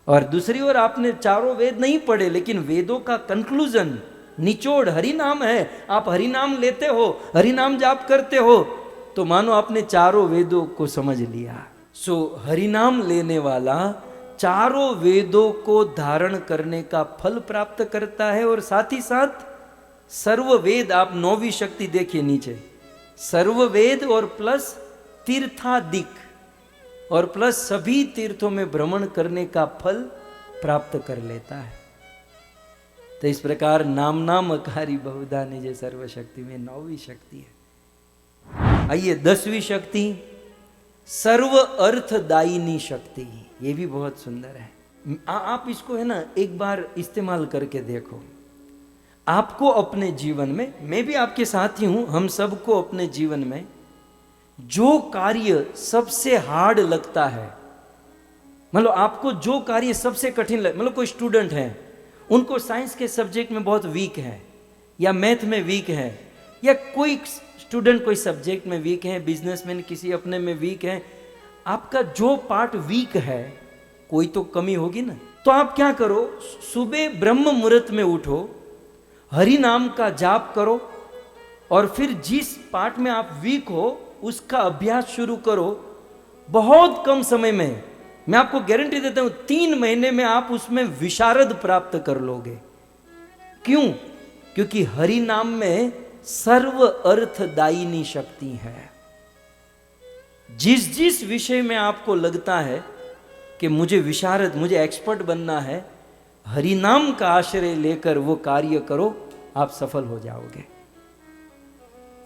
और दूसरी ओर आपने चारों वेद नहीं पढ़े लेकिन वेदों का कंक्लूजन, निचोड़ हरिनाम है, आप हरिनाम लेते हो, हरिनाम जाप करते हो, तो मानो आपने चारों वेदों को समझ लिया। सो हरिनाम लेने वाला चारों वेदों को धारण करने का फल प्राप्त करता है। और साथ ही साथ सर्व वेद, आप नौवीं शक्ति देखिए नीचे, सर्व वेद और प्लस तीर्थादिक और प्लस सभी तीर्थों में भ्रमण करने का फल प्राप्त कर लेता है। तो इस प्रकार नाम नाम अकारी बहुधा निजे सर्वशक्ति में नौवीं शक्ति है। आइए 10वीं शक्ति, सर्व अर्थदायिनी शक्ति। ये भी बहुत सुंदर है। आप इसको है ना एक बार इस्तेमाल करके देखो। आपको अपने जीवन में, मैं भी आपके साथ ही हूं, हम सबको अपने जीवन में जो कार्य सबसे हार्ड लगता है, मतलब आपको जो कार्य सबसे कठिन मतलब कोई स्टूडेंट है, उनको साइंस के सब्जेक्ट में बहुत वीक है या मैथ में वीक है, या कोई स्टूडेंट कोई सब्जेक्ट में वीक है, बिजनेसमैन किसी अपने में वीक है, आपका जो पार्ट वीक है कोई तो कमी होगी ना। तो आप क्या करो, सुबह ब्रह्म मुहूर्त में उठो, हरि नाम का जाप करो, और फिर जिस पार्ट में आप वीक हो उसका अभ्यास शुरू करो। बहुत कम समय में, मैं आपको गारंटी देता हूं 3 महीने में आप उसमें विशारद प्राप्त कर लोगे। क्यों? क्योंकि हरि नाम में सर्व अर्थदायिनी शक्ति है। जिस जिस विषय में आपको लगता है कि मुझे विशारद, मुझे एक्सपर्ट बनना है, हरि नाम का आश्रय लेकर वो कार्य करो, आप सफल हो जाओगे।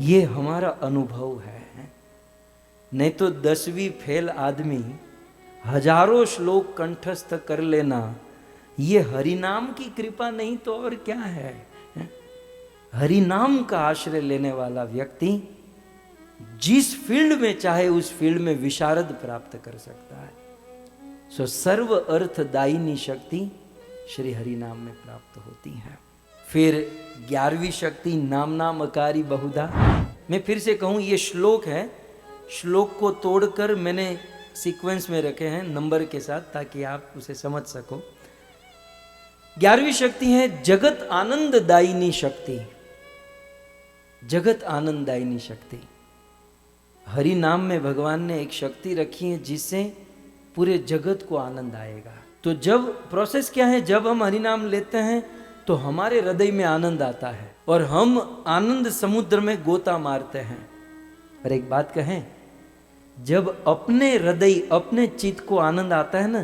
ये हमारा अनुभव है। नहीं तो 10वीं फेल आदमी हजारों श्लोक कंठस्थ कर लेना, ये हरि नाम की कृपा नहीं तो और क्या है। हरि नाम का आश्रय लेने वाला व्यक्ति जिस फील्ड में चाहे उस फील्ड में विशारद प्राप्त कर सकता है। सो सर्व अर्थदायिनी शक्ति श्री हरि नाम में प्राप्त होती है। फिर 11वीं शक्ति नाम नाम अकारी बहुधा। मैं फिर से कहूं, ये श्लोक है, श्लोक को तोड़कर मैंने सीक्वेंस में रखे हैं नंबर के साथ ताकि आप उसे समझ सको। 11वीं शक्ति है जगत आनंददायिनी शक्ति। जगत आनंददायिनी शक्ति, हरि नाम में भगवान ने एक शक्ति रखी है जिससे पूरे जगत को आनंद आएगा। तो जब प्रोसेस क्या है, जब हम हरि नाम लेते हैं तो हमारे हृदय में आनंद आता है और हम आनंद समुद्र में गोता मारते हैं। और एक बात कहें, जब अपने हृदय, अपने चित्त को आनंद आता है ना,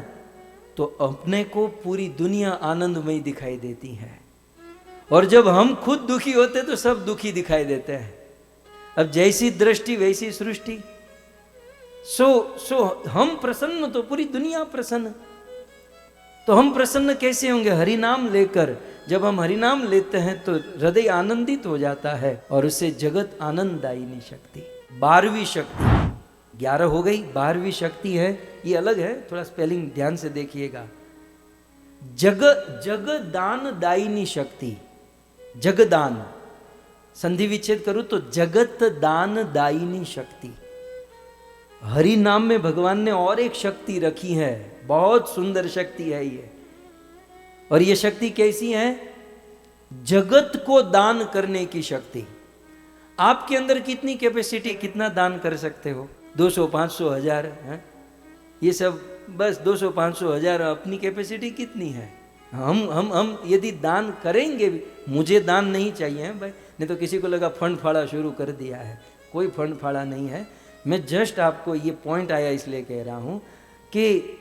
तो अपने को पूरी दुनिया आनंदमय दिखाई देती है। और जब हम खुद दुखी होते तो सब दुखी दिखाई देते हैं। अब जैसी दृष्टि वैसी सृष्टि। सो हम प्रसन्न तो पूरी दुनिया प्रसन्न। तो हम प्रसन्न कैसे होंगे? हरि नाम लेकर। जब हम हरि नाम लेते हैं तो हृदय आनंदित हो जाता है और उससे जगत आनंददायिनी शक्ति। 12वीं शक्ति, 11 हो गई, 12वीं शक्ति है, ये अलग है, थोड़ा स्पेलिंग ध्यान से देखिएगा। जगदान दायिनी शक्ति। जगदान संधि विच्छेद करूं तो जगत दान दायिनी शक्ति। हरि नाम में भगवान ने और एक शक्ति रखी है, बहुत सुंदर शक्ति है ये। और ये शक्ति कैसी है? जगत को दान करने की शक्ति। आपके अंदर कितनी कैपेसिटी, कितना दान कर सकते हो? 200, 500, 1000 है? ये सब बस 200, 500, 1000 अपनी कैपेसिटी कितनी है? हम यदि दान करेंगे भी, मुझे दान नहीं चाहिए भाई, नहीं तो किसी को लगा फंड फाड़ा शुरू कर दिया है। कोई फंड फाड़ा नहीं है। मैं जस्ट आपको ये पॉइंट आया इसलिए कह रहा हूं कि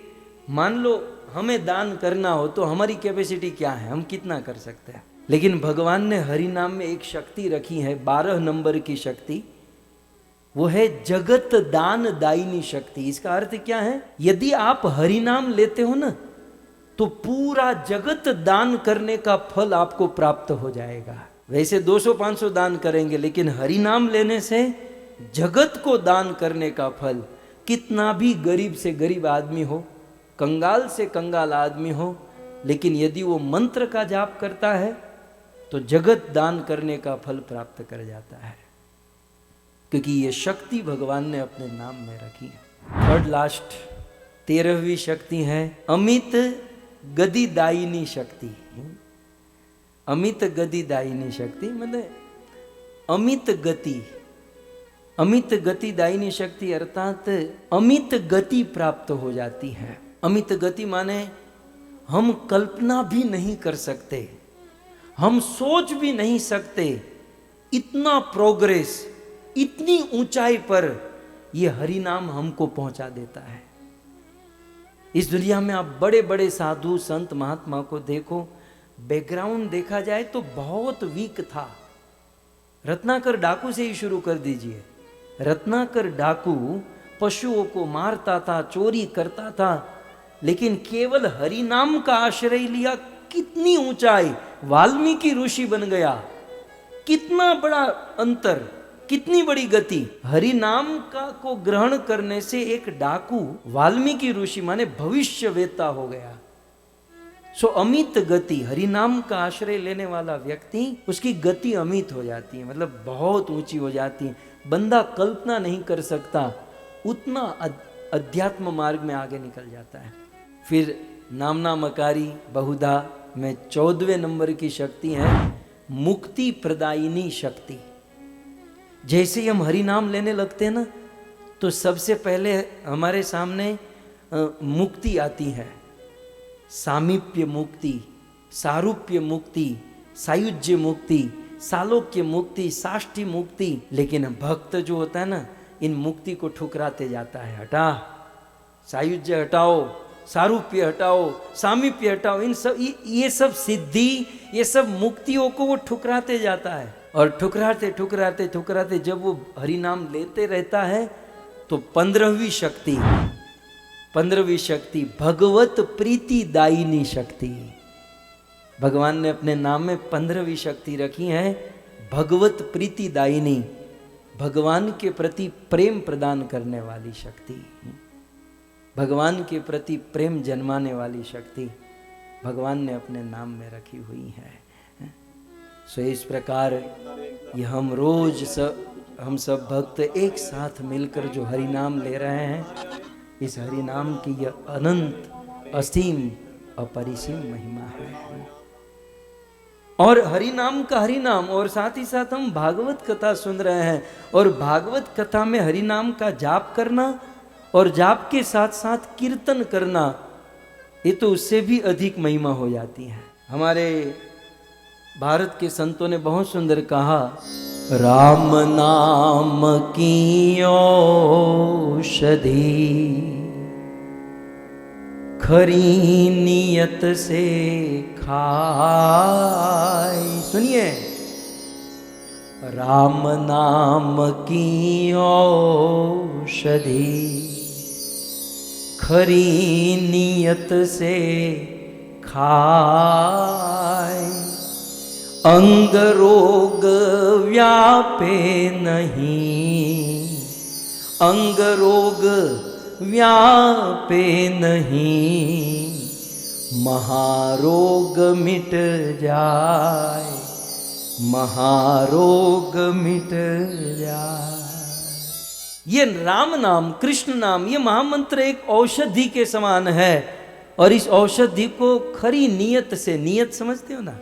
मान लो हमें दान करना हो तो हमारी कैपेसिटी क्या है, हम कितना कर सकते हैं। लेकिन भगवान ने हरि नाम में एक शक्ति रखी है, 12 नंबर की शक्ति, वो है जगत दान दायिनी शक्ति। इसका अर्थ क्या है? यदि आप हरि नाम लेते हो ना तो पूरा जगत दान करने का फल आपको प्राप्त हो जाएगा। वैसे 200-500 दान करेंगे, लेकिन हरि नाम लेने से जगत को दान करने का फल, कितना भी गरीब से गरीब आदमी हो, कंगाल से कंगाल आदमी हो, लेकिन यदि वो मंत्र का जाप करता है तो जगत दान करने का फल प्राप्त कर जाता है, क्योंकि ये शक्ति भगवान ने अपने नाम में रखी है। थर्ड लास्ट 13वीं शक्ति है अमित गति दायिनी शक्ति। अमित गति दायिनी शक्ति मतलब अमित गति, अमित गति दायिनी शक्ति अर्थात अमित गति प्राप्त हो जाती है। अमित गति माने हम कल्पना भी नहीं कर सकते, हम सोच भी नहीं सकते, इतना प्रोग्रेस, इतनी ऊंचाई पर यह हरि नाम हमको पहुंचा देता है। इस दुनिया में आप बड़े बड़े साधु संत महात्मा को देखो, बैकग्राउंड देखा जाए तो बहुत वीक था। रत्नाकर डाकू से ही शुरू कर दीजिए। रत्नाकर डाकू पशुओं को मारता था, चोरी करता था, लेकिन केवल हरि नाम का आश्रय लिया, कितनी ऊंचाई, वाल्मीकि ऋषि बन गया। कितना बड़ा अंतर, कितनी बड़ी गति। हरि नाम का को ग्रहण करने से एक डाकू वाल्मीकि ऋषि माने भविष्यवेता हो गया। सो अमित गति, हरि नाम का आश्रय लेने वाला व्यक्ति, उसकी गति अमित हो जाती है, मतलब बहुत ऊंची हो जाती है। बंदा कल्पना नहीं कर सकता, उतना अध्यात्म मार्ग में आगे निकल जाता है। फिर नामना मकारी बहुधा में 14वें नंबर की शक्ति है मुक्ति प्रदायिनी शक्ति। जैसे ही हम हरि नाम लेने लगते हैं ना, तो सबसे पहले हमारे सामने मुक्ति आती है। सामीप्य मुक्ति, सारूप्य मुक्ति, सायुज्य मुक्ति, सालोक्य मुक्ति, साष्टी मुक्ति। लेकिन भक्त जो होता है ना, इन मुक्ति को ठुकराते जाता है। हटा, सायुज्य हटाओ, सारूप्य हटाओ, सामीप्य हटाओ, इन सब ये सब सिद्धि, ये सब मुक्तियों को वो ठुकराते जाता है। और ठुकराते ठुकराते ठुकराते जब वो हरि नाम लेते रहता है तो 15वीं शक्ति भगवत प्रीति दायिनी शक्ति। भगवान ने अपने नाम में 15वीं शक्ति रखी है भगवत प्रीति दायिनी, भगवान के प्रति प्रेम प्रदान करने वाली शक्ति, भगवान के प्रति प्रेम जन्माने वाली शक्ति भगवान ने अपने नाम में रखी हुई है। सो इस प्रकार ये हम रोज हम सब भक्त एक साथ मिलकर जो हरि नाम ले रहे हैं, इस हरि नाम की यह अनंत असीम अपरिसीम महिमा है। और हरि नाम का हरि नाम, और साथ ही साथ हम भागवत कथा सुन रहे हैं, और भागवत कथा में हरि नाम का जाप करना और जाप के साथ साथ कीर्तन करना, ये तो उससे भी अधिक महिमा हो जाती है। हमारे भारत के संतों ने बहुत सुंदर कहा, राम नाम की औषधि खरी नियत से खाए। सुनिए, राम नाम की औषधि खरी नियत से खाए, अंग रोग व्यापे नहीं, अंग रोग व्यापे नहीं, महारोग मिट जाए, महारोग मिट जाए। ये राम नाम, कृष्ण नाम, ये महामंत्र एक औषधि के समान है। और इस औषधि को खरी नियत से, नियत समझते हो ना,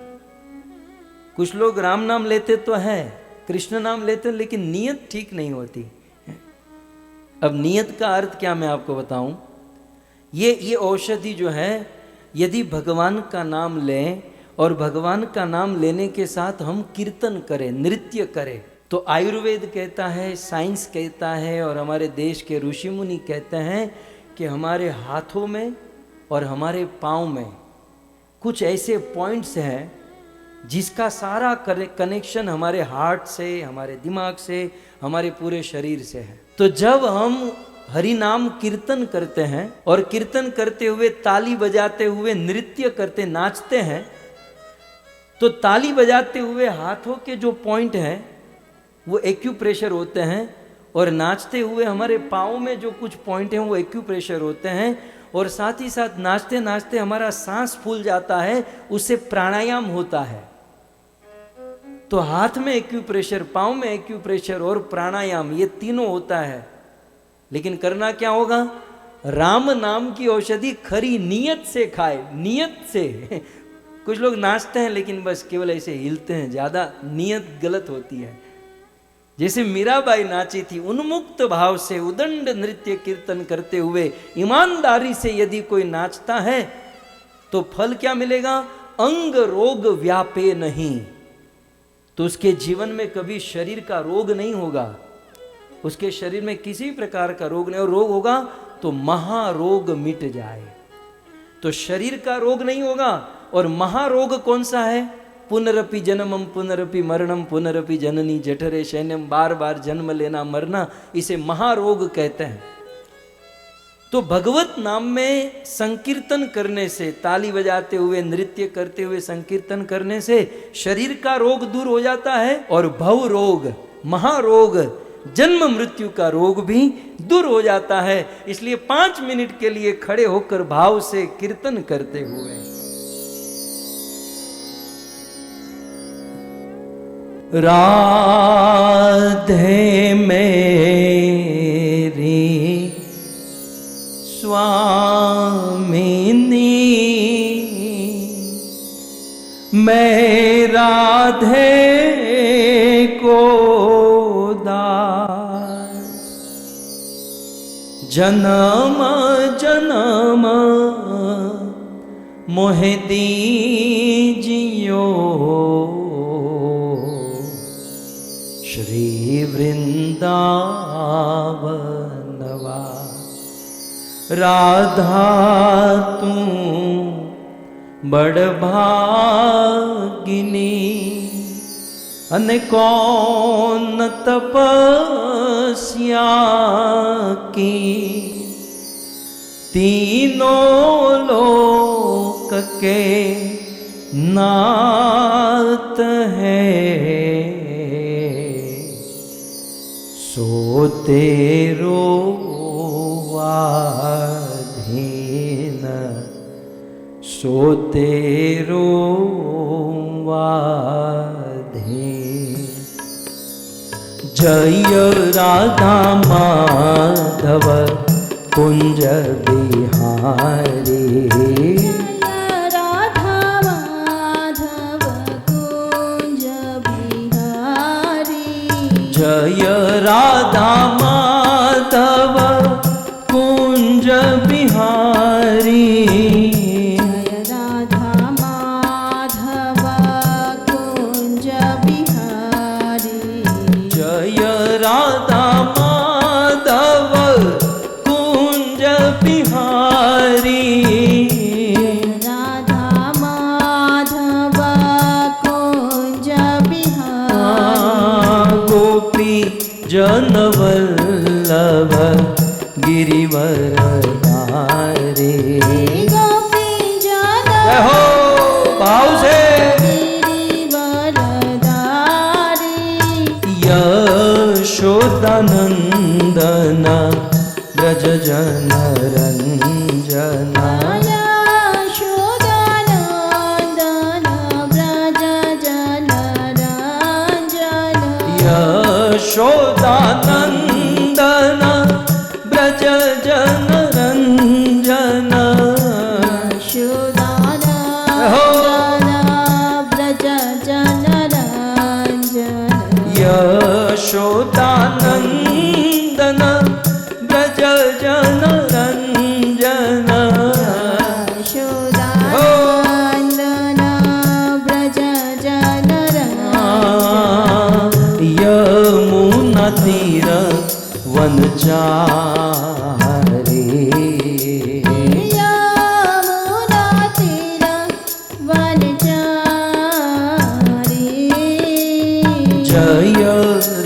कुछ लोग राम नाम लेते तो है, कृष्ण नाम लेते, लेकिन नियत ठीक नहीं होती। अब नियत का अर्थ क्या मैं आपको बताऊं। ये औषधि जो है, यदि भगवान का नाम लें और भगवान का नाम लेने के साथ हम कीर्तन करें, नृत्य करें, तो आयुर्वेद कहता है, साइंस कहता है और हमारे देश के ऋषि मुनि कहते हैं कि हमारे हाथों में और हमारे पाँव में कुछ ऐसे पॉइंट्स हैं जिसका सारा कनेक्शन हमारे हार्ट से, हमारे दिमाग से, हमारे पूरे शरीर से है। तो जब हम हरि नाम कीर्तन करते हैं और कीर्तन करते हुए ताली बजाते हुए नृत्य करते, नाचते हैं, तो ताली बजाते हुए हाथों के जो पॉइंट हैं वो एक्यूप्रेशर होते हैं, और नाचते हुए हमारे पाँव में जो कुछ पॉइंट हैं वो एक्यूप्रेशर होते हैं, और साथ ही साथ नाचते नाचते हमारा सांस फूल जाता है, उससे प्राणायाम होता है। तो हाथ में एक्यूप्रेशर, पाँव में एक्यूप्रेशर और प्राणायाम, ये तीनों होता है। लेकिन करना क्या होगा, राम नाम की औषधि खरी नियत से खाए, नियत से। कुछ लोग नाचते हैं लेकिन बस केवल ऐसे हिलते हैं, ज्यादा नियत गलत होती है। जैसे मीराबाई नाची थी, उन्मुक्त भाव से उदंड नृत्य कीर्तन करते हुए ईमानदारी से यदि कोई नाचता है तो फल क्या मिलेगा, अंग रोग व्यापे नहीं, तो उसके जीवन में कभी शरीर का रोग नहीं होगा, उसके शरीर में किसी प्रकार का रोग नहीं, और रोग होगा तो महारोग मिट जाए। तो शरीर का रोग नहीं होगा। और महारोग कौन सा है, पुनरपि जन्मम पुनरपि मरणम पुनरपि जननी जठरे शैन्यम, बार बार जन्म लेना मरना, इसे महारोग कहते हैं। तो भगवत नाम में संकीर्तन करने से, ताली बजाते हुए नृत्य करते हुए संकीर्तन करने से शरीर का रोग दूर हो जाता है, और भव रोग, महारोग, जन्म मृत्यु का रोग भी दूर हो जाता है। इसलिए 5 मिनट के लिए खड़े होकर भाव से कीर्तन करते हुए राधे मेरी स्वामिनी, मैं राधे को दास, जन्म जन्म मोहे दीजियो श्री वृंदावनवा। राधा तू बड़ भागिनी, अने कौन तपस्या की, तीनों लोक के नाथ है, सो तेरो वाधीन, सो तेरो वाधीन। जय राधा माधव कुंज बिहारी, राधा माधव कुंज बिहारी, जय राधा माधव कुंज बिहारी, जय राधा माधव कुंज बिहारी, जय राधा माधव कुंज बिहारी, राधा माधव कुंज बिहारी। गोपी जनवल्लभ गिरिवरधारी, गोपी जन हो भाव से गिरिवरधारी, यशोदानंदन ब्रज जन रंजना, यशोदानंदन ब्रज जन रंजन, यशोदानंदन ब्रह्मचारी यमुना तीर वनचारी जय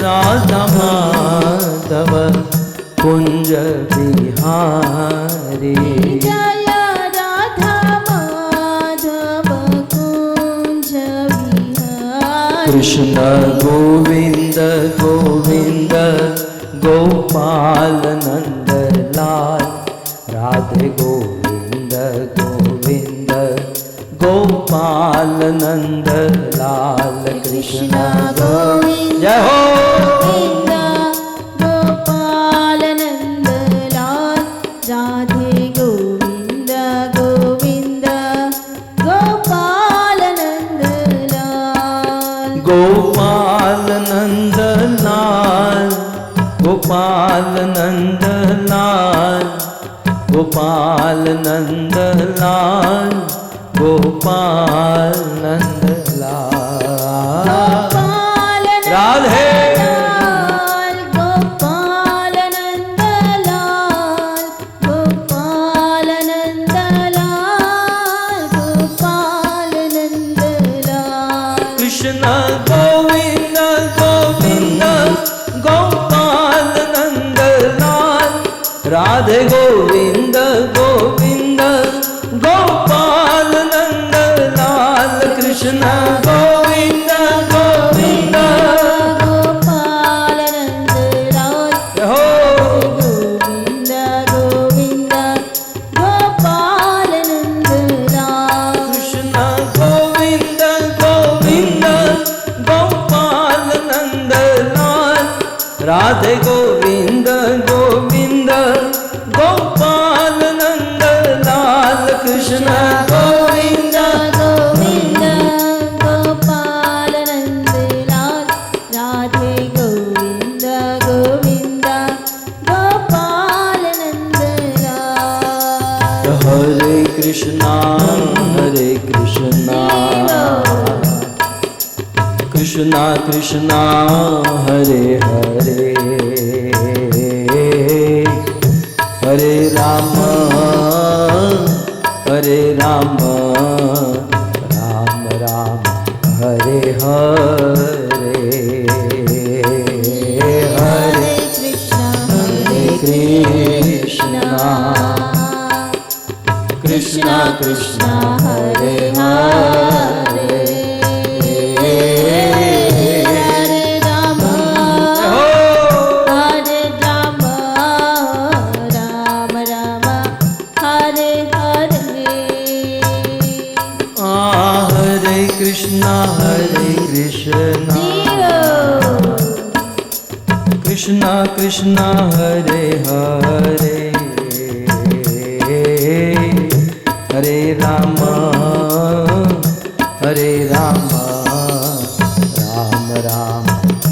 राधा माधव कुंज बिहारी जय राधा माधव कुंज विहारी कृष्ण गोविंद गोविंद गोपाल नंद लाल राधे गोविंद गोविंद गोपाल नंद लाल कृष्ण गोविंद जय हो गोविंद गोपाल नंद लाल राधे गोविंद गोविंद गोपाल नंद लाल गोपाल नंद लाल गोपाल नंद लाल गोपाल नंद लाल गोपाल नंद लाल गोपाल राधे लाल गोपाल नंद लाल गोपाल नंद लाल गोपाल नंद लाल कृष्ण गोविंद गोविंद गोपाल नंद लाल राधे गोविंद गोविंद गोपाल नंद लाल कृष्ण गोविंद गोविंद गोपाल नंद लाल हो गोविंद गोविंद गोपाल नंद लाल कृष्ण गोविंद गोविंद गोपाल नंद लाल राधे गोविंद गोविंद गोपाल नंद लाल कृष्ण गोविंद गोविंद गोपाल नंद लाल राधे गोविंद गोविंद गोपाल नंद लाल हरे कृष्णा कृष्णा कृष्णा हरे हरे हरे राम राम राम हरे हरे हरे कृष्णा कृष्णा कृष्णा हरे हरे हरे राम राम राम हरे हरे हरे कृष्णा कृष्णा कृष्णा हरे हरे हरे राम राम राम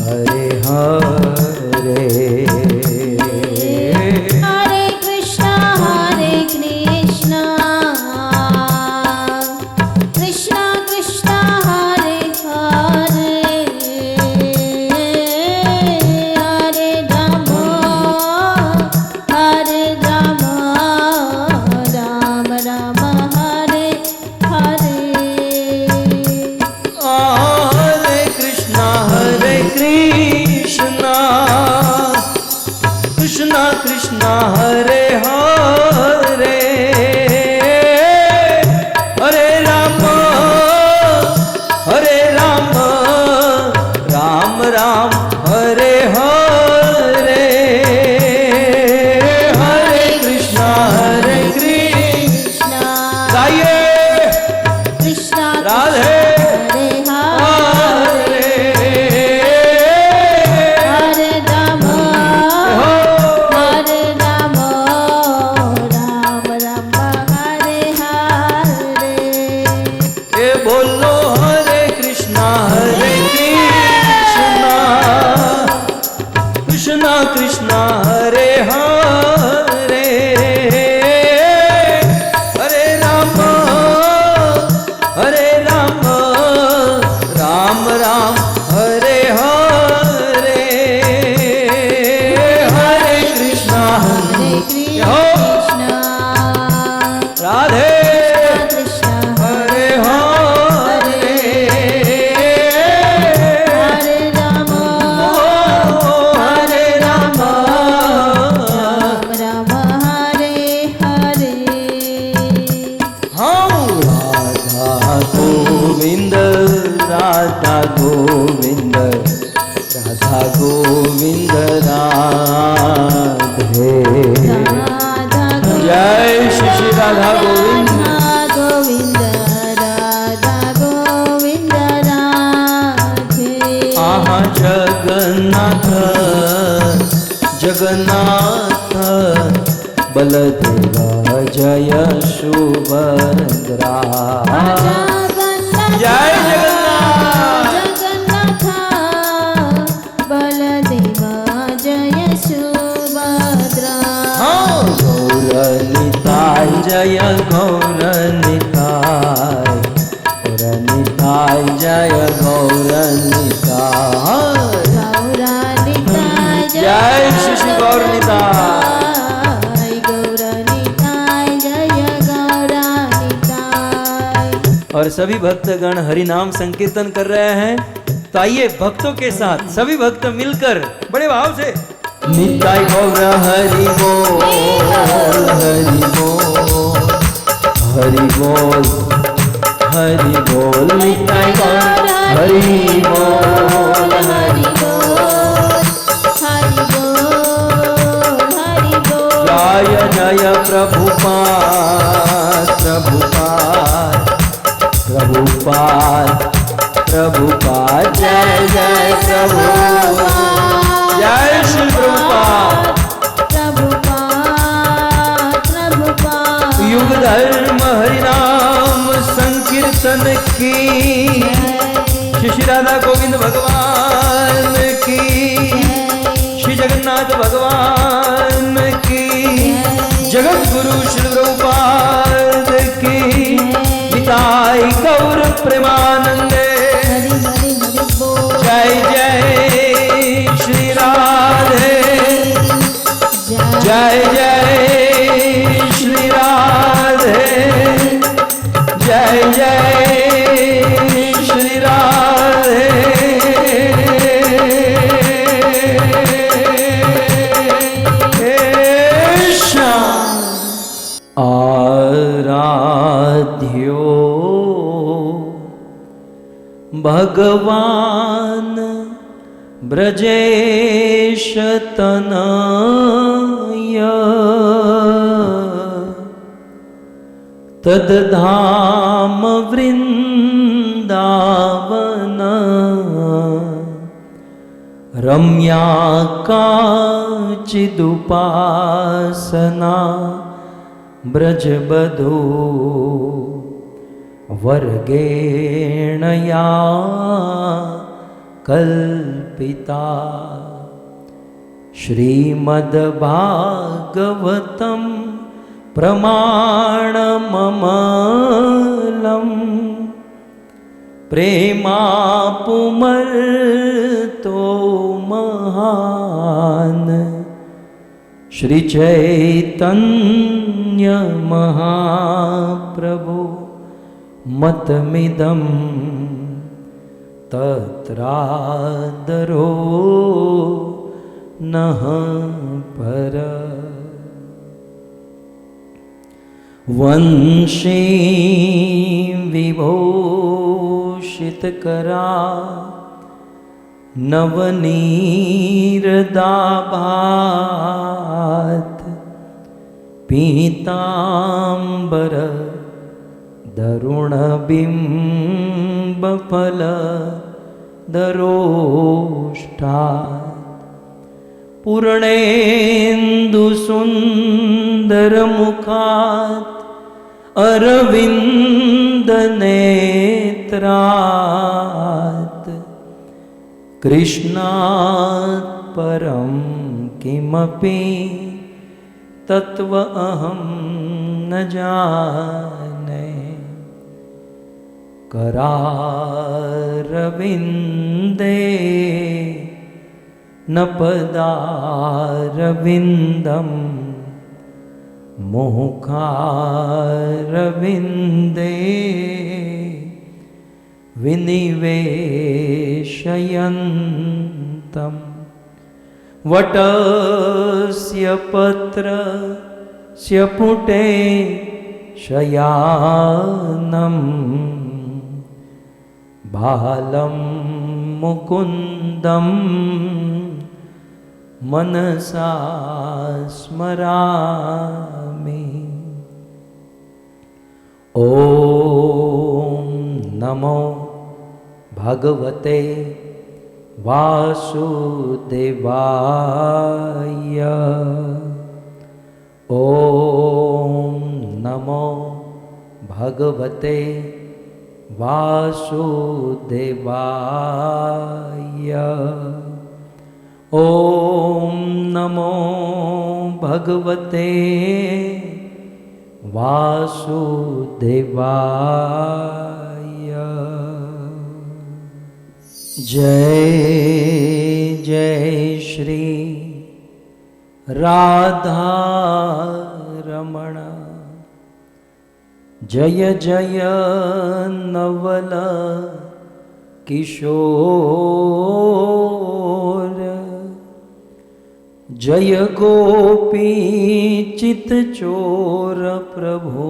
हरे हरे हरे कृष्णा कृष्णा कृष्णा हरे हरे हरे राम राम राम हरे हरे हरे कृष्णा राधा गोविंद राधा गोविंद राधे। राधा जय श्री श्री राधा गोविंद। गोविंद राधा गोविंद राधे। आहा जगन्नाथ जगन्नाथ बलदेवा जय सुभद्रा। जय जगन्नाथ जगन्नाथ बलदेवा जय सुभद्रा। गौरनिताय जय गौरनिताय गौरनिताय जय गौरनिताय गौरनिताय जय श्री श्री गौरनिताय गौरनिताय जय गौरनिताय। और सभी भक्तगण हरि नाम संकीर्तन कर रहे हैं। तो आइए भक्तों के साथ सभी भक्त मिलकर बड़े भाव से निताय गौर हरि बोल हरि बोल हरि बोल हरि बोल निताय गौर हरि बोल हरि बोल हरि बोल हरि बोल। जय जय प्रभुपाद प्रभुपाद प्रभुपाद प्रभुपाद जय जय प्रभुपाद जय श्री प्रभुपाद प्रभुपाद प्रभुपाद। युग धर्म हरिनाम संकीर्तन की श्री श्री राधा गोविंद भगवान की श्री जगन्नाथ भगवान की जगत गुरु श्री प्रभुपाद की निताय गौर प्रेमानंदे। हरि हरि हरि बोल। जय जय श्री राधे जय जय श्री राधे जय जय श्री राधे। आराध्यो भगवान ब्रजेश तनय तद्धाम वृंदावन रम्या काचिदुपासना ब्रजबधो वर्गेण या कल्पिता। श्रीमद्भागवतं प्रमाणममलं प्रेमापुमर्तो महान् श्री चैतन्य महाप्रभु मतमिदं तत्रादरो नः पर। वंशी विभूषितकरा नवनीरदाभात् पीताम्बर दरुणबिम्बफल दरोष्ठात् पूर्णेन्दुसुन्दरमुखात् अरविन्दनेत्रात् कृष्णात् परं किमपि तत्व अहं न जाने। करारविन्दे न पदारविन्दं मुखारविन्दे विनिवेशयन्तं वटस्य पत्रस्य पुटे शयानं बालं मुकुन्दं मनसा स्मरामि। ॐ नमो भगवते वासुदेवाय। ॐ नमो भगवते वासुदेवाय। ॐ नमो भगवते वासुदेवाय। जय जय श्री राधा रमण। जय जय नवल किशोर। जय गोपी चित चोर प्रभु।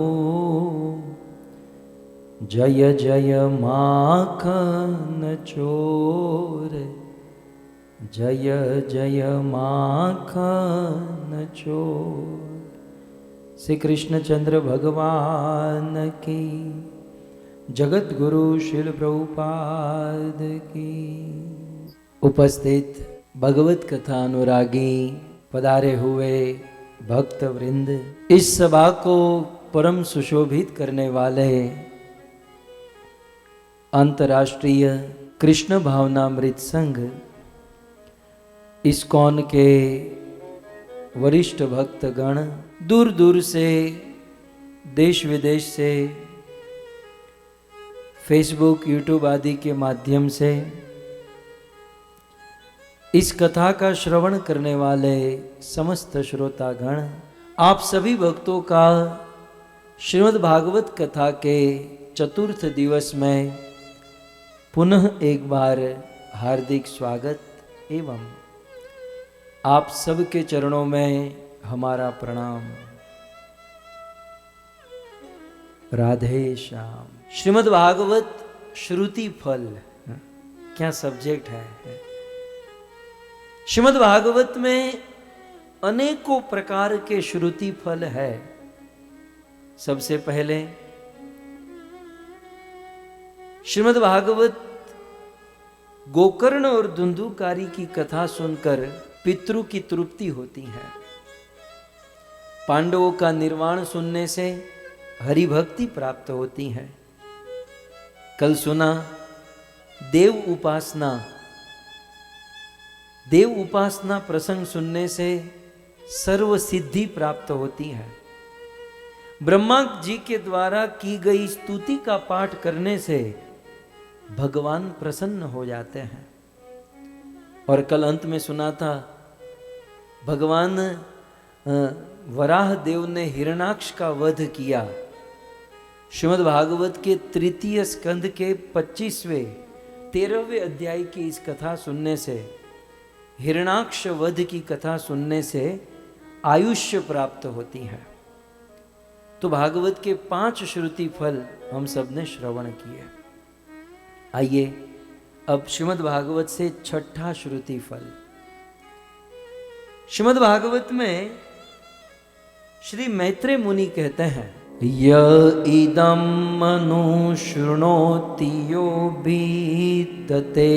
जय जय माखन चोर। जय जय माखन चोर। श्री कृष्णचंद्र भगवान की, जगत गुरु श्रील प्रभुपाद की। उपस्थित भगवत कथा अनुरागी पधारे हुए भक्त वृंद, इस सभा को परम सुशोभित करने वाले अंतर्राष्ट्रीय कृष्ण भावनामृत संघ इस्कॉन के वरिष्ठ भक्तगण, दूर दूर से, देश विदेश से, फेसबुक यूट्यूब आदि के माध्यम से इस कथा का श्रवण करने वाले समस्त श्रोतागण, आप सभी भक्तों का श्रीमद् भागवत कथा के चतुर्थ दिवस में पुनः एक बार हार्दिक स्वागत एवं आप सबके चरणों में हमारा प्रणाम। राधे श्याम। श्रीमद् भागवत श्रुति फल, क्या सब्जेक्ट है। श्रीमद् भागवत में अनेकों प्रकार के श्रुति फल है। सबसे पहले श्रीमद् भागवत गोकर्ण और धुंधुकारी की कथा सुनकर पितृ की तृप्ति होती है। पांडवों का निर्वाण सुनने से हरि भक्ति प्राप्त होती है। कल सुना देव उपासना प्रसंग सुनने से सर्व सिद्धि प्राप्त होती है। ब्रह्मा जी के द्वारा की गई स्तुति का पाठ करने से भगवान प्रसन्न हो जाते हैं। और कल अंत में सुना था भगवान वराह देव ने हिरणाक्ष का वध किया। श्रीमद् भागवत के तृतीय स्कंद के 25वें 13वें अध्याय की इस कथा सुनने से, हिरणाक्ष वध की कथा सुनने से आयुष्य प्राप्त होती है। तो भागवत के 5 श्रुति फल हम सब ने श्रवण किए। आइए अब श्रीमद् भागवत से 6ठा श्रुति फल। श्रीमद् भागवत में श्री मैत्रेय मुनि कहते हैं, य इदं मनुशृणोति यो भीतते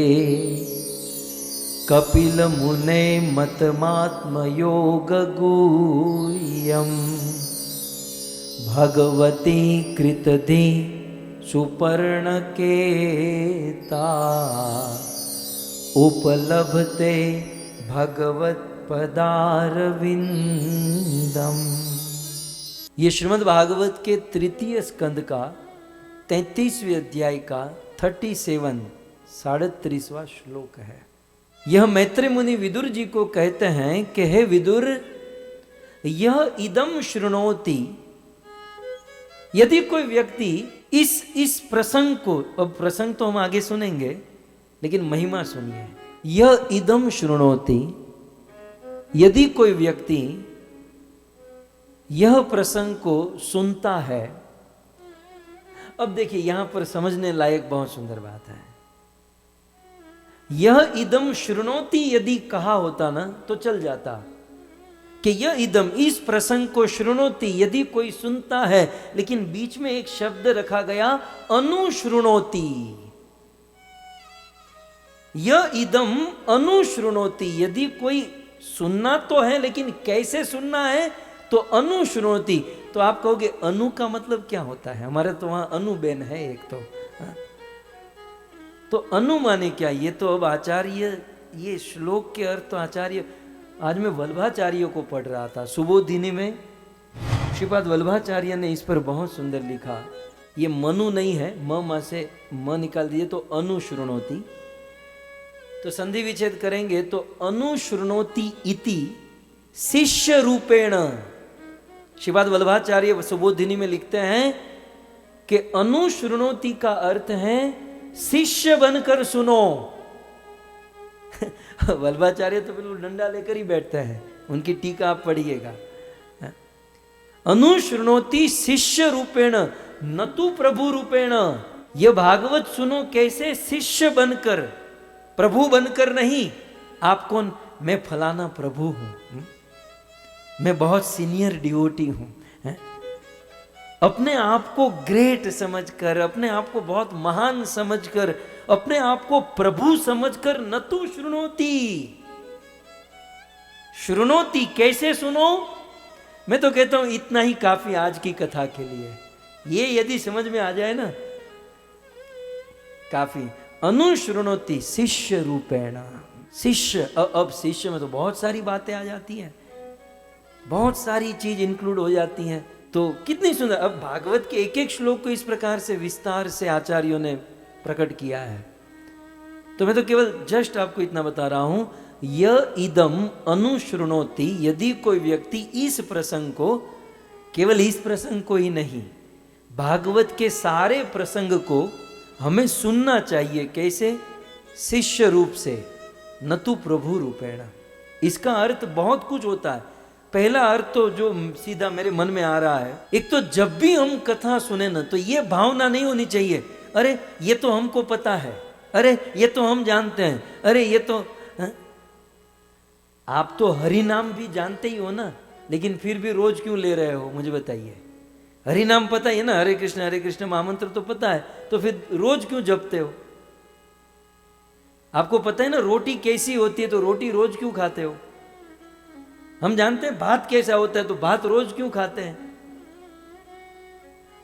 कपिल मुने मतमात्मयोग गुह्यम् भगवती कृतधि सुपर्णकेता उपलभते भगवत पदारविंदम। ये श्रीमद् भागवत के तृतीय स्कंद का 33वें अध्याय का 37वां श्लोक है। यह मैत्रेय मुनि विदुर जी को कहते हैं कि हे विदुर, यह इदम शृणोति, यदि कोई व्यक्ति इस प्रसंग को, अब प्रसंग तो हम आगे सुनेंगे लेकिन महिमा सुनिए। यह इदम शृणोति, यदि कोई व्यक्ति यह प्रसंग को सुनता है। अब देखिए यहां पर समझने लायक बहुत सुंदर बात है। यह इदम शृणोति यदि कहा होता ना तो चल जाता कि यह इदम, इस प्रसंग को शृणोति यदि कोई सुनता है, लेकिन बीच में एक शब्द रखा गया अनुशृणोति। यह इदम अनुशृणोति, यदि कोई सुनना तो है लेकिन कैसे सुनना है तो अनुशृणोति। तो आप कहोगे अनु का मतलब क्या होता है? हमारे तो वहां अनुबेन है एक तो, हाँ? तो अनु माने क्या? ये तो अब आचार्य, ये श्लोक के अर्थ तो आचार्य, आज मैं वल्लभाचार्य को पढ़ रहा था सुबोधिनी में, श्रीपाद वल्लभाचार्य ने इस पर बहुत सुंदर लिखा। ये मनु नहीं है, म से म निकाल दिए तो अनुशृणोति, तो संधि विच्छेद करेंगे तो अनुशृणोति इति शिष्य रूपेण। श्रीपाद वल्लभाचार्य सुबोधिनी में लिखते हैं कि अनुशृणोति का अर्थ है शिष्य बनकर सुनो। वल्लभाचार्य तो बिल्कुल डंडा लेकर ही बैठते हैं, उनकी टीका आप पढ़िएगा। अनुशृणोति शिष्य रूपेण न तु प्रभु रूपेण। यह भागवत सुनो कैसे? शिष्य बनकर, प्रभु बनकर नहीं। आप कौन? मैं फलाना प्रभु हूं, मैं बहुत सीनियर डिवोटी हूं, अपने आप को ग्रेट समझकर, अपने आप को बहुत महान समझकर, अपने आप को प्रभु समझकर न तु शृणोति। शृणोति कैसे सुनो? मैं तो कहता हूं इतना ही काफी आज की कथा के लिए। ये यदि समझ में आ जाए ना काफी। अनुशृणोति शिष्य रूपेण। शिष्य, अब शिष्य में तो बहुत सारी बातें आ जाती हैं, बहुत सारी चीज इंक्लूड हो जाती हैं। तो कितनी सुंदर, अब भागवत के एक एक श्लोक को इस प्रकार से विस्तार से आचार्यों ने प्रकट किया है। तो मैं तो केवल जस्ट आपको इतना बता रहा हूं, यह इदम अनुशृणोति, यदि कोई व्यक्ति इस प्रसंग को, केवल इस प्रसंग को ही नहीं, भागवत के सारे प्रसंग को हमें सुनना चाहिए। कैसे? शिष्य रूप से, न तु प्रभु रूपेण। इसका अर्थ बहुत कुछ होता है। पहला अर्थ तो जो सीधा मेरे मन में आ रहा है, एक तो जब भी हम कथा सुने ना तो ये भावना नहीं होनी चाहिए, अरे ये तो हमको पता है, अरे ये तो हम जानते हैं, अरे ये तो आप तो हरि नाम भी जानते ही हो ना, लेकिन फिर भी रोज क्यों ले रहे हो? मुझे बताइए। हरि नाम पता ही है ना, हरे कृष्ण महामंत्र तो पता है, तो फिर रोज क्यों जपते हो? आपको पता है ना रोटी कैसी होती है, तो रोटी रोज क्यों खाते हो? हम जानते हैं भात कैसा होता है, तो भात रोज क्यों खाते हैं?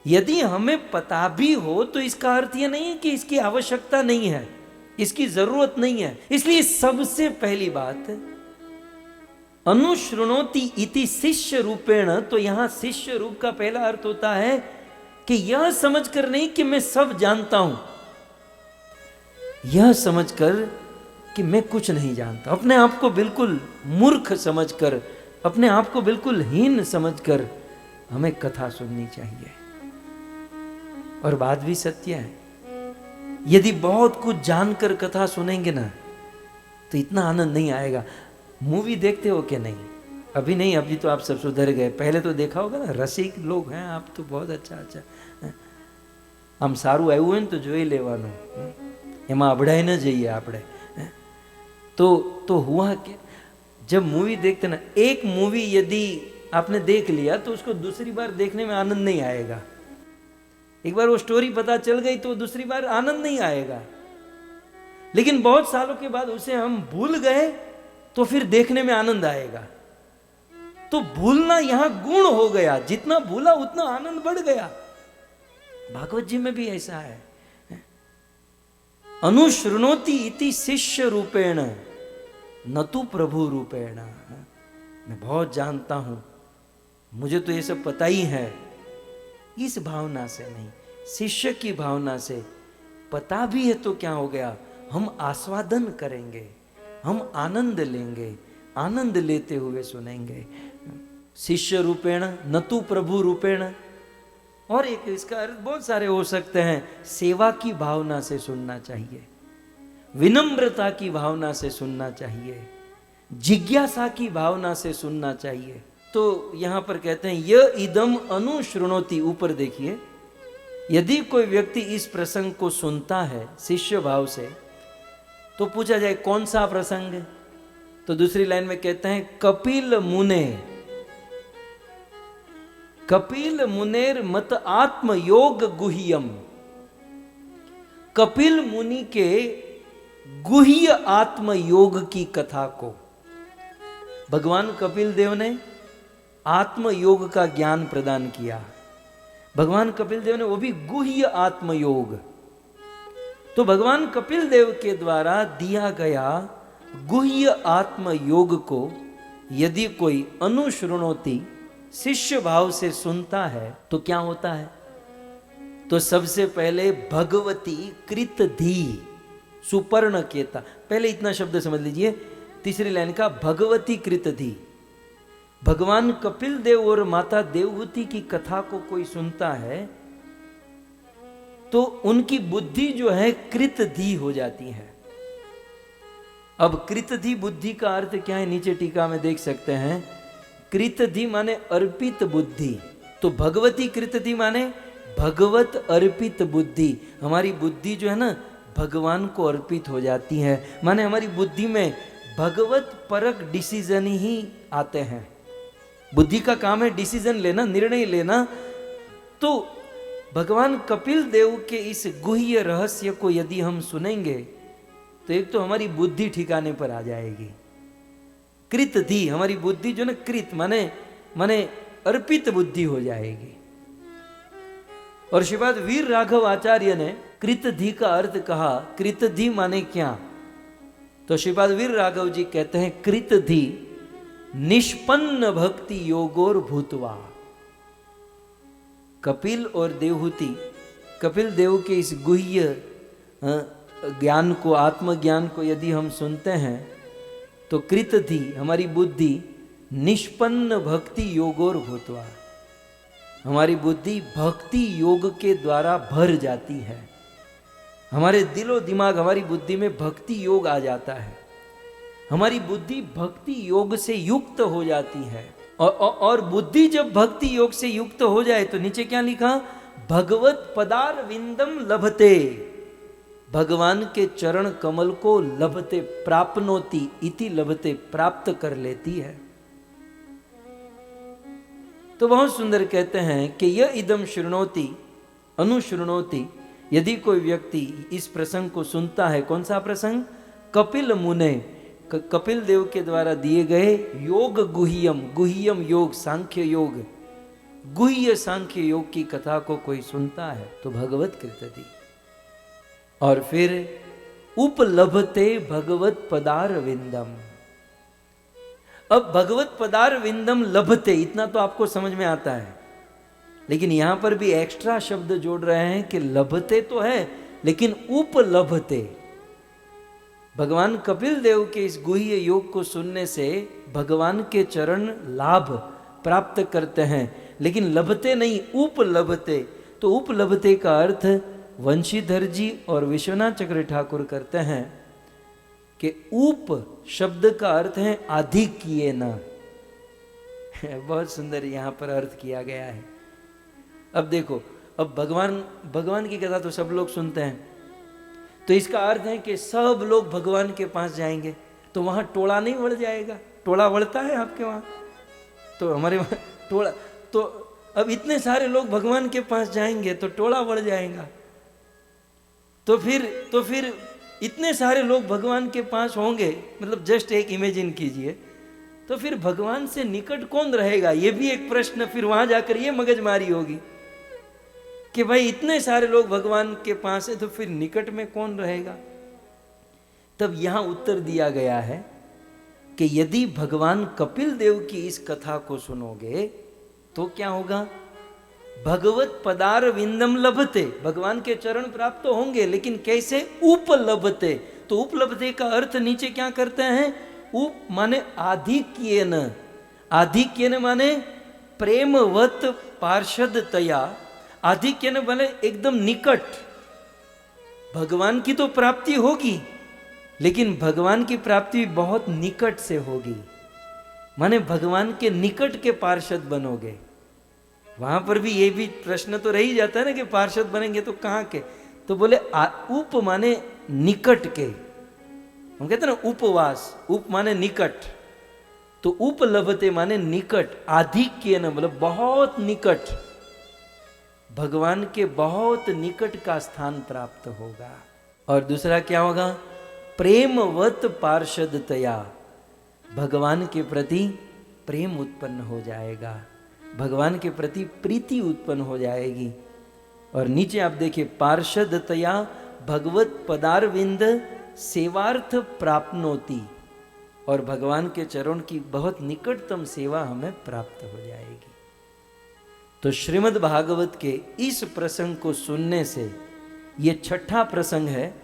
यदि हमें पता भी हो तो इसका अर्थ यह नहीं है कि इसकी आवश्यकता नहीं है, इसकी जरूरत नहीं है। इसलिए सबसे पहली बात, अनुशृणोति इति शिष्य रूपेण, तो यहां शिष्य रूप का पहला अर्थ होता है कि यह समझकर नहीं कि मैं सब जानता हूं, यह समझकर कि मैं कुछ नहीं जानता, अपने आप को बिल्कुल मूर्ख समझकर, अपने आप को बिल्कुल हीन समझकर हमें कथा सुननी चाहिए। और बात भी सत्य है, यदि बहुत कुछ जानकर कथा सुनेंगे ना तो इतना आनंद नहीं आएगा। मूवी देखते हो क्या? नहीं, अभी नहीं, अभी तो आप सब सुधर गए, पहले तो देखा होगा ना, रसिक लोग हैं आप तो, बहुत अच्छा। આમ સારું આવ્યું હોય ને તો જોઈ લેવાનું, એમાં અબડાઈ ન જઈએ આપણે। तो हुआ कि जब मूवी देखते ना, एक मूवी यदि आपने देख लिया तो उसको दूसरी बार देखने में आनंद नहीं आएगा। एक बार वो स्टोरी पता चल गई तो दूसरी बार आनंद नहीं आएगा। लेकिन बहुत सालों के बाद उसे हम भूल गए तो फिर देखने में आनंद आएगा। तो भूलना यहां गुण हो गया, जितना भूला उतना आनंद बढ़ गया। भागवत जी में भी ऐसा है, अनुशृणोति इति शिष्य रूपेण न तु प्रभु रूपेण। मैं बहुत जानता हूं, मुझे तो ये सब पता ही है, इस भावना से नहीं, शिष्य की भावना से। पता भी है तो क्या हो गया, हम आस्वादन करेंगे, हम आनंद लेंगे, आनंद लेते हुए सुनेंगे। शिष्य रूपेण न तु प्रभु रूपेण। और एक इसका अर्थ बहुत सारे हो सकते हैं। सेवा की भावना से सुनना चाहिए, विनम्रता की भावना से सुनना चाहिए, जिज्ञासा की भावना से सुनना चाहिए। तो यहां पर कहते हैं यह इदम अनुशृणोति, ऊपर देखिए, यदि कोई व्यक्ति इस प्रसंग को सुनता है शिष्य भाव से, तो पूछा जाए कौन सा प्रसंग, तो दूसरी लाइन में कहते हैं कपिल मुने, कपिल मुनेर मत आत्म योग गुह्यम। कपिल मुनि के गुह्य आत्म योग की कथा को भगवान कपिल देव ने आत्म योग का ज्ञान प्रदान किया। भगवान कपिल देव ने वो भी गुह्य आत्म योग। तो भगवान कपिल देव के द्वारा दिया गया गुह्य आत्म योग को यदि कोई अनुश्रुणोति शिष्य भाव से सुनता है तो क्या होता है? तो सबसे पहले भगवती कृत धी सुपर्ण केता, पहले इतना शब्द समझ लीजिए, तीसरी लाइन का भगवती कृत धी। भगवान कपिल देव और माता देवहूति की कथा को कोई सुनता है तो उनकी बुद्धि जो है कृतधी हो जाती है। अब कृतधी बुद्धि का अर्थ क्या है, नीचे टीका में देख सकते हैं। कृतधी माने अर्पित बुद्धि, तो भगवती कृतधी माने भगवत अर्पित बुद्धि। हमारी बुद्धि जो है ना भगवान को अर्पित हो जाती है, माने हमारी बुद्धि में भगवत परक डिसीजन ही आते हैं। बुद्धि का काम है डिसीजन लेना, निर्णय लेना। तो भगवान कपिल देव के इस गुह्य रहस्य को यदि हम सुनेंगे तो एक तो हमारी बुद्धि ठिकाने पर आ जाएगी। कृत धी, हमारी बुद्धि जो ना कृत माने माने अर्पित बुद्धि हो जाएगी। और श्रीपाद वीर राघव आचार्य ने कृतधी का अर्थ कहा। कृतधी माने क्या? तो श्रीपाद वीर राघव जी कहते हैं कृतधी निष्पन्न भक्ति योगोर भूतवा। कपिल और देवहूति, कपिल देव के इस गुह्य ज्ञान को, आत्मज्ञान को यदि हम सुनते हैं तो कृतधी हमारी बुद्धि निष्पन्न भक्ति योगोर भूतवा, हमारी बुद्धि भक्ति योग के द्वारा भर जाती है। हमारे दिलो दिमाग, हमारी बुद्धि में भक्ति योग आ जाता है। हमारी बुद्धि भक्ति योग से युक्त हो जाती है। और बुद्धि जब भक्ति योग से युक्त हो जाए तो नीचे क्या लिखा? भगवत पदार विंदम लभते, भगवान के चरण कमल को लभते, प्राप्नोति इति लभते, प्राप्त कर लेती है। तो बहुत सुंदर कहते हैं कि यह इदम शृणोति अनुशृणोति, यदि कोई व्यक्ति इस प्रसंग को सुनता है। कौन सा प्रसंग? कपिल मुने, कपिल देव के द्वारा दिए गए योग गुह्यम, गुह्यम योग सांख्य योग, गुह्य सांख्य योग की कथा को कोई सुनता है तो भगवत कृतति। और फिर उपलभते भगवत पदार विंदम। अब भगवत पदार विंदम लभते, इतना तो आपको समझ में आता है, लेकिन यहां पर भी एक्स्ट्रा शब्द जोड़ रहे हैं कि लभते तो है लेकिन उपलभते। भगवान कपिल देव के इस गुह्य योग को सुनने से भगवान के चरण लाभ प्राप्त करते हैं, लेकिन लभते नहीं, उपलभते। तो उपलभते का अर्थ वंशीधर जी और विश्वनाथ चक्र ठाकुर करते हैं कि उप शब्द का अर्थ है आधिक्य न। बहुत सुंदर यहां पर अर्थ किया गया है। अब देखो, अब भगवान की कथा तो सब लोग सुनते हैं, तो इसका अर्थ है कि सब लोग भगवान के पास जाएंगे तो वहां टोला नहीं बढ़ जाएगा? टोला बढ़ता है आपके वहां? तो हमारे वहां टोला, तो अब इतने सारे लोग भगवान के पास जाएंगे तो टोला बढ़ जाएगा। तो फिर इतने सारे लोग भगवान के पास होंगे, मतलब जस्ट एक इमेजिन कीजिए, तो फिर भगवान से निकट कौन रहेगा? ये भी एक प्रश्न फिर वहां जाकर ये मगजमारी होगी कि भाई इतने सारे लोग भगवान के पास है तो फिर निकट में कौन रहेगा? तब यहां उत्तर दिया गया है कि यदि भगवान कपिल देव की इस कथा को सुनोगे तो क्या होगा? भगवत पदार विंदम लभते, भगवान के चरण प्राप्त तो होंगे, लेकिन कैसे? उपलभते। तो उपलभते का अर्थ नीचे क्या करते हैं? उप माने आधिक्येन, आधिक्येन माने प्रेमवत पार्षदतया, आधिक्येन माने एकदम निकट। भगवान की तो प्राप्ति होगी, लेकिन भगवान की प्राप्ति बहुत निकट से होगी, माने भगवान के निकट के पार्षद बनोगे। वहां पर भी ये भी प्रश्न तो रह ही जाता है ना कि पार्षद बनेंगे तो कहाँ के? तो बोले उप माने निकट के, हम कहते हैं ना उपवास, उप माने निकट, तो उपलभते माने निकट, आधिक्य न मतलब बहुत निकट, भगवान के बहुत निकट का स्थान प्राप्त होगा। और दूसरा क्या होगा? प्रेमवत पार्षदतया, भगवान के प्रति प्रेम उत्पन्न हो जाएगा, भगवान के प्रति प्रीति उत्पन्न हो जाएगी। और नीचे आप देखिए, पार्षदतया भगवत पदारविंद सेवार्थ प्राप्नोति, और भगवान के चरण की बहुत निकटतम सेवा हमें प्राप्त हो जाएगी। तो श्रीमद् भागवत के इस प्रसंग को सुनने से, ये छठा प्रसंग है,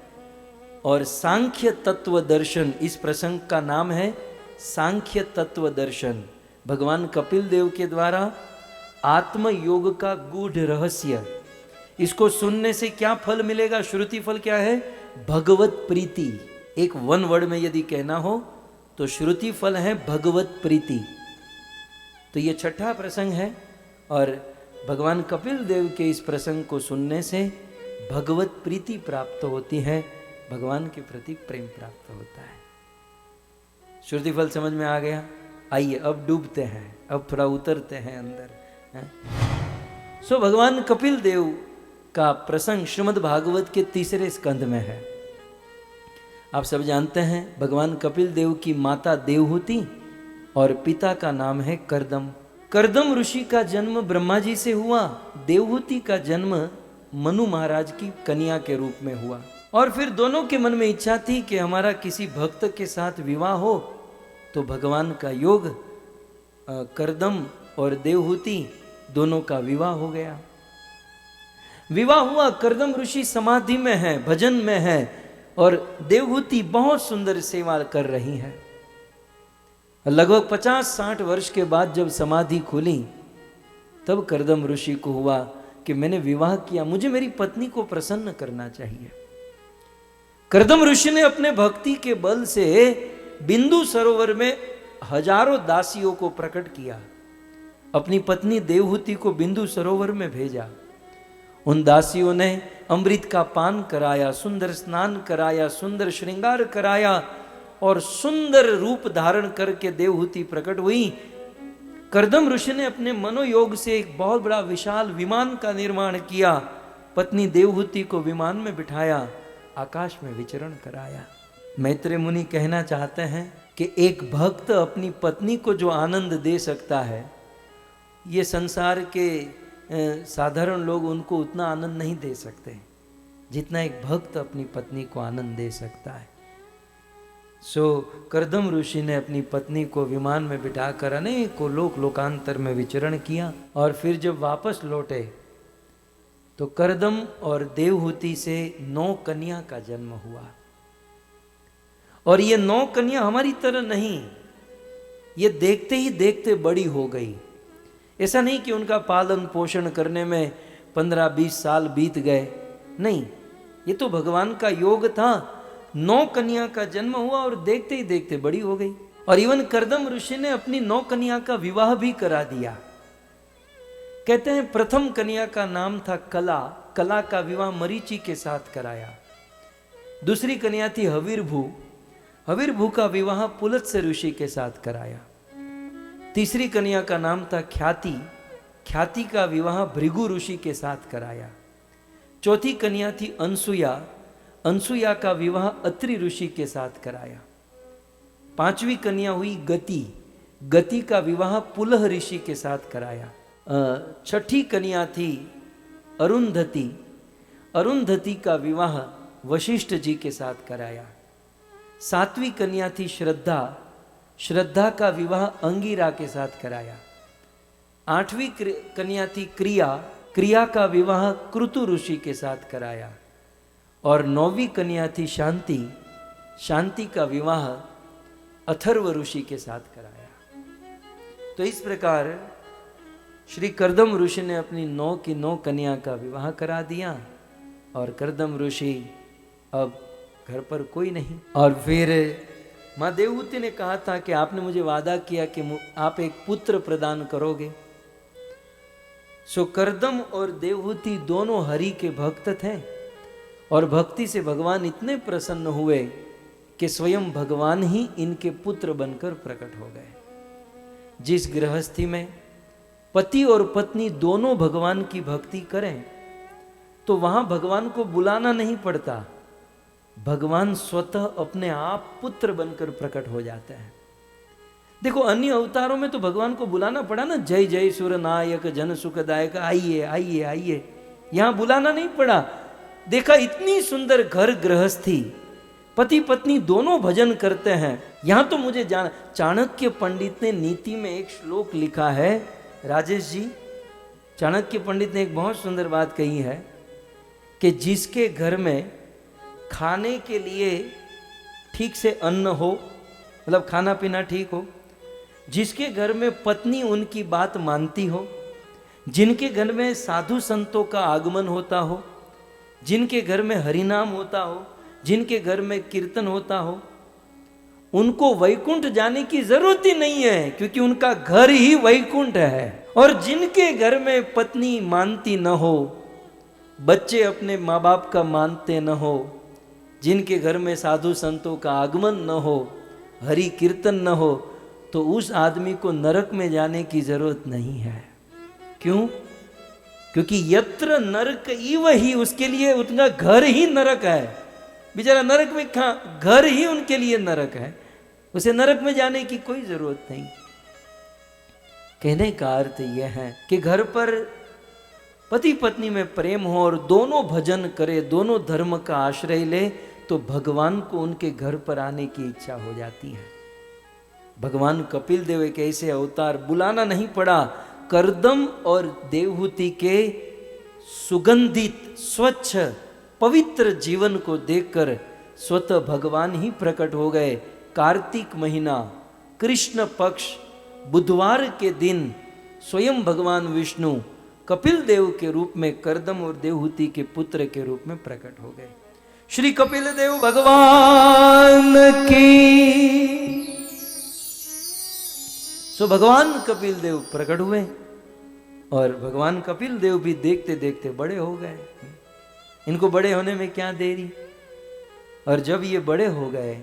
और सांख्य तत्व दर्शन, इस प्रसंग का नाम है सांख्य तत्व दर्शन। भगवान कपिल देव के द्वारा आत्म योग का गूढ़ रहस्य, इसको सुनने से क्या फल मिलेगा? श्रुति फल क्या है? भगवत प्रीति। एक वन वर्ड में यदि कहना हो तो श्रुति फल है भगवत प्रीति। तो ये छठा प्रसंग है, और भगवान कपिल देव के इस प्रसंग को सुनने से भगवत प्रीति प्राप्त होती है, भगवान के प्रति प्रेम प्राप्त होता है। श्रुति फल समझ में आ गया? आइए अब डूबते हैं, अब थोड़ा उतरते हैं अंदर। सो भगवान कपिल देव का प्रसंग श्रीमद् भागवत के तीसरे स्कंद में है। आप सब जानते हैं भगवान कपिल देव की माता देवहूति और पिता का नाम है कर्दम। कर्दम ऋषि का जन्म ब्रह्मा जी से हुआ, देवहूति का जन्म मनु महाराज की कन्या के रूप में हुआ। और फिर दोनों के मन में इच्छा थी कि हमारा किसी भक्त के साथ विवाह हो, तो भगवान का योग, कर्दम और देवहूति दोनों का विवाह हो गया। विवाह हुआ, कर्दम ऋषि समाधि में है, भजन में है, और देवहूति बहुत सुंदर सेवा कर रही है। लगभग 50-60 वर्ष के बाद जब समाधि खुली, तब कर्दम ऋषि को हुआ कि मैंने विवाह किया, मुझे मेरी पत्नी को प्रसन्न करना चाहिए। कर्दम ऋषि ने अपने भक्ति के बल से बिंदु सरोवर में हजारों दासियों को प्रकट किया, अपनी पत्नी देवहूति को बिंदु सरोवर में भेजा। उन दासियों ने अमृत का पान कराया, सुंदर स्नान कराया, सुंदर श्रृंगार कराया, और सुंदर रूप धारण करके देवहूति प्रकट हुई। कर्दम ऋषि ने अपने मनोयोग से एक बहुत बड़ा विशाल विमान का निर्माण किया, पत्नी देवहूति को विमान में बिठाया, आकाश में विचरण कराया। मैत्रेय मुनि कहना चाहते हैं कि एक भक्त अपनी पत्नी को जो आनंद दे सकता है, ये संसार के साधारण लोग उनको उतना आनंद नहीं दे सकते जितना एक भक्त अपनी पत्नी को आनंद दे सकता है। सो कर्दम ऋषि ने अपनी पत्नी को विमान में बिठाकर अनेकों लोकांतर में विचरण किया, और फिर जब वापस लौटे तो कर्दम और देवहूति से 9 कन्या का जन्म हुआ। और ये 9 कन्या हमारी तरह नहीं, ये देखते ही देखते बड़ी हो गई। ऐसा नहीं कि उनका पालन पोषण करने में 15-20 साल बीत गए, नहीं, ये तो भगवान का योग था। 9 कन्या का जन्म हुआ और देखते ही देखते बड़ी हो गई। और इवन कर्दम ऋषि ने अपनी 9 कन्या का विवाह भी करा दिया। कहते हैं प्रथम कन्या का नाम था कला, कला का विवाह मरीचि के साथ कराया। दूसरी कन्या थी हविर्भू, हविर्भू का विवाह पुलत्स्य ऋषि के साथ कराया। तीसरी कन्या का नाम था ख्याति, ख्याति का विवाह भृगु ऋषि के साथ कराया। चौथी कन्या थी अनसुया, अनसुया का विवाह अत्रि ऋषि के साथ कराया। 5वीं कन्या हुई गति, गति का विवाह पुलह ऋषि के साथ कराया। 6ठी कन्या थी अरुंधति, अरुंधति का विवाह वशिष्ठ जी के साथ कराया। 7वीं कन्या थी श्रद्धा, श्रद्धा का विवाह अंगिरा के साथ कराया। 8वीं कन्या थी क्रिया, क्रिया का विवाह कृतु ऋषि के साथ कराया। और 9वीं कन्या थी शांति, शांति का विवाह अथर्व ऋषि के साथ कराया। तो इस प्रकार श्री कर्दम ऋषि ने अपनी 9 की 9 कन्या का विवाह करा दिया, और कर्दम ऋषि अब घर पर कोई नहीं। और फिर माँ देवहूति ने कहा था कि आपने मुझे वादा किया कि आप एक पुत्र प्रदान करोगे। सो कर्दम और देवहूति दोनों हरि के भक्त थे, और भक्ति से भगवान इतने प्रसन्न हुए कि स्वयं भगवान ही इनके पुत्र बनकर प्रकट हो गए। जिस गृहस्थी में पति और पत्नी दोनों भगवान की भक्ति करें तो वहां भगवान को बुलाना नहीं पड़ता, भगवान स्वतः अपने आप पुत्र बनकर प्रकट हो जाते हैं। देखो अन्य अवतारों में तो भगवान को बुलाना पड़ा ना, जय जय सुर नायक जन सुखदायक, आइए आइए आइए, यहां बुलाना नहीं पड़ा। देखा इतनी सुंदर घर गृहस्थी, पति पत्नी दोनों भजन करते हैं। यहां तो मुझे जान, चाणक्य पंडित ने नीति में एक श्लोक लिखा है, राजेश जी, चाणक्य पंडित ने एक बहुत सुंदर बात कही है कि जिसके घर में खाने के लिए ठीक से अन्न हो, मतलब खाना पीना ठीक हो, जिसके घर में पत्नी उनकी बात मानती हो, जिनके घर में साधु संतों का आगमन होता हो, जिनके घर में हरिनाम होता हो, जिनके घर में कीर्तन होता हो, उनको वैकुंठ जाने की जरूरत ही नहीं है, क्योंकि उनका घर ही वैकुंठ है। और जिनके घर में पत्नी मानती न हो, बच्चे अपने माँ बाप का मानते न हो, जिनके घर में साधु संतों का आगमन न हो, हरि कीर्तन न हो, तो उस आदमी को नरक में जाने की जरूरत नहीं है। क्यों? क्योंकि यत्र नरक इव ही, उसके लिए उनका घर ही नरक है। बेचारा नरक में घर ही उनके लिए नरक है, उसे नरक में जाने की कोई जरूरत नहीं। कहने का अर्थ यह है कि घर पर पति पत्नी में प्रेम हो और दोनों भजन करे, दोनों धर्म का आश्रय ले, तो भगवान को उनके घर पर आने की इच्छा हो जाती है। भगवान कपिल देव एक ऐसे अवतार, बुलाना नहीं पड़ा, करदम और देवहूति के सुगंधित स्वच्छ पवित्र जीवन को देखकर स्वतः भगवान ही प्रकट हो गए। कार्तिक महीना, कृष्ण पक्ष, बुधवार के दिन स्वयं भगवान विष्णु कपिल देव के रूप में करदम और देवहूति के पुत्र के रूप में प्रकट हो गए। श्री कपिल देव भगवान की। सो भगवान कपिल देव प्रकट हुए और भगवान कपिल देव भी देखते देखते बड़े हो गए। इनको बड़े होने में क्या देरी। और जब ये बड़े हो गए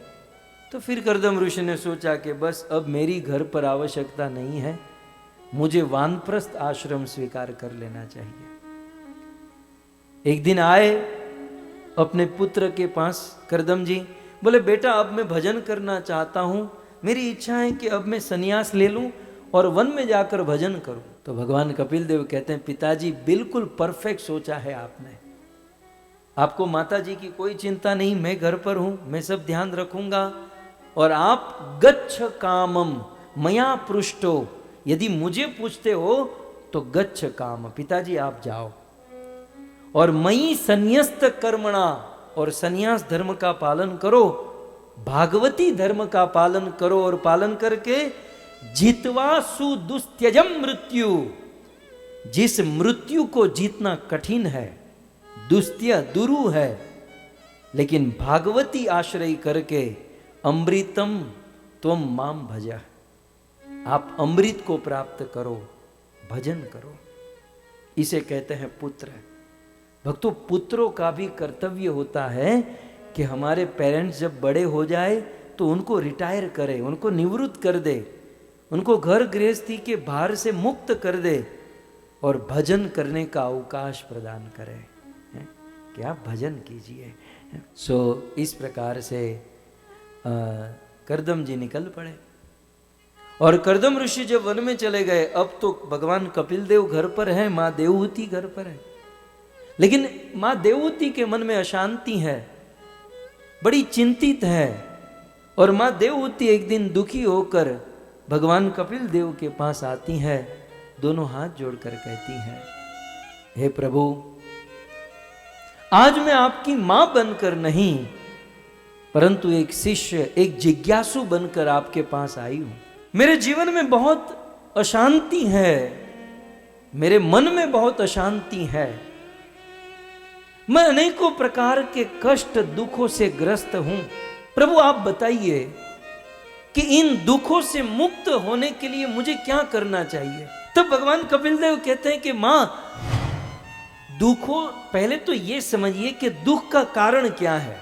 तो फिर करदम ऋषि ने सोचा कि बस अब मेरी घर पर आवश्यकता नहीं है, मुझे वानप्रस्थ आश्रम स्वीकार कर लेना चाहिए। एक दिन आए अपने पुत्र के पास करदम जी, बोले बेटा अब मैं भजन करना चाहता हूं, मेरी इच्छा है कि अब मैं संन्यास ले लूं और वन में जाकर भजन करूं। तो भगवान कपिल देव कहते हैं पिताजी बिल्कुल परफेक्ट सोचा है आपने, आपको माता जी की कोई चिंता नहीं, मैं घर पर हूं, मैं सब ध्यान रखूंगा। और आप गच्छ कामम मया पृष्ठो, यदि मुझे पूछते हो तो गच्छ काम, पिताजी आप जाओ। और मई संन्यस्त कर्मणा, और संन्यास धर्म का पालन करो, भागवती धर्म का पालन करो, और पालन करके जितवा सुदुस्त्यजम मृत्यु, जिस मृत्यु को जीतना कठिन है, दुस्त्य दुरु है, लेकिन भागवती आश्रय करके अमृतम त्वम माम भजा, आप अमृत को प्राप्त करो, भजन करो। इसे कहते हैं पुत्र। भक्तों पुत्रों का भी कर्तव्य होता है कि हमारे पेरेंट्स जब बड़े हो जाए तो उनको रिटायर करे, उनको निवृत्त कर दे, उनको घर गृहस्थी के भार से मुक्त कर दे और भजन करने का अवकाश प्रदान करे कि आप भजन कीजिए। सो इस प्रकार से करदम जी निकल पड़े। और करदम ऋषि जब वन में चले गए, अब तो भगवान कपिल देव घर पर है, माँ देवहूति घर पर है, लेकिन माँ देवहूति के मन में अशांति है, बड़ी चिंतित है। और माँ देवहूति एक दिन दुखी होकर भगवान कपिल देव के पास आती है, दोनों हाथ जोड़कर कहती हैं, हे प्रभु, आज मैं आपकी मां बनकर नहीं परंतु एक शिष्य, एक जिज्ञासु बनकर आपके पास आई हूं। मेरे जीवन में बहुत अशांति है, मेरे मन में बहुत अशांति है, मैं अनेकों प्रकार के कष्ट दुखों से ग्रस्त हूं। प्रभु आप बताइए कि इन दुखों से मुक्त होने के लिए मुझे क्या करना चाहिए। तब भगवान कपिल देव कहते हैं कि मां, दुखों, पहले तो ये समझिए कि दुख का कारण क्या है।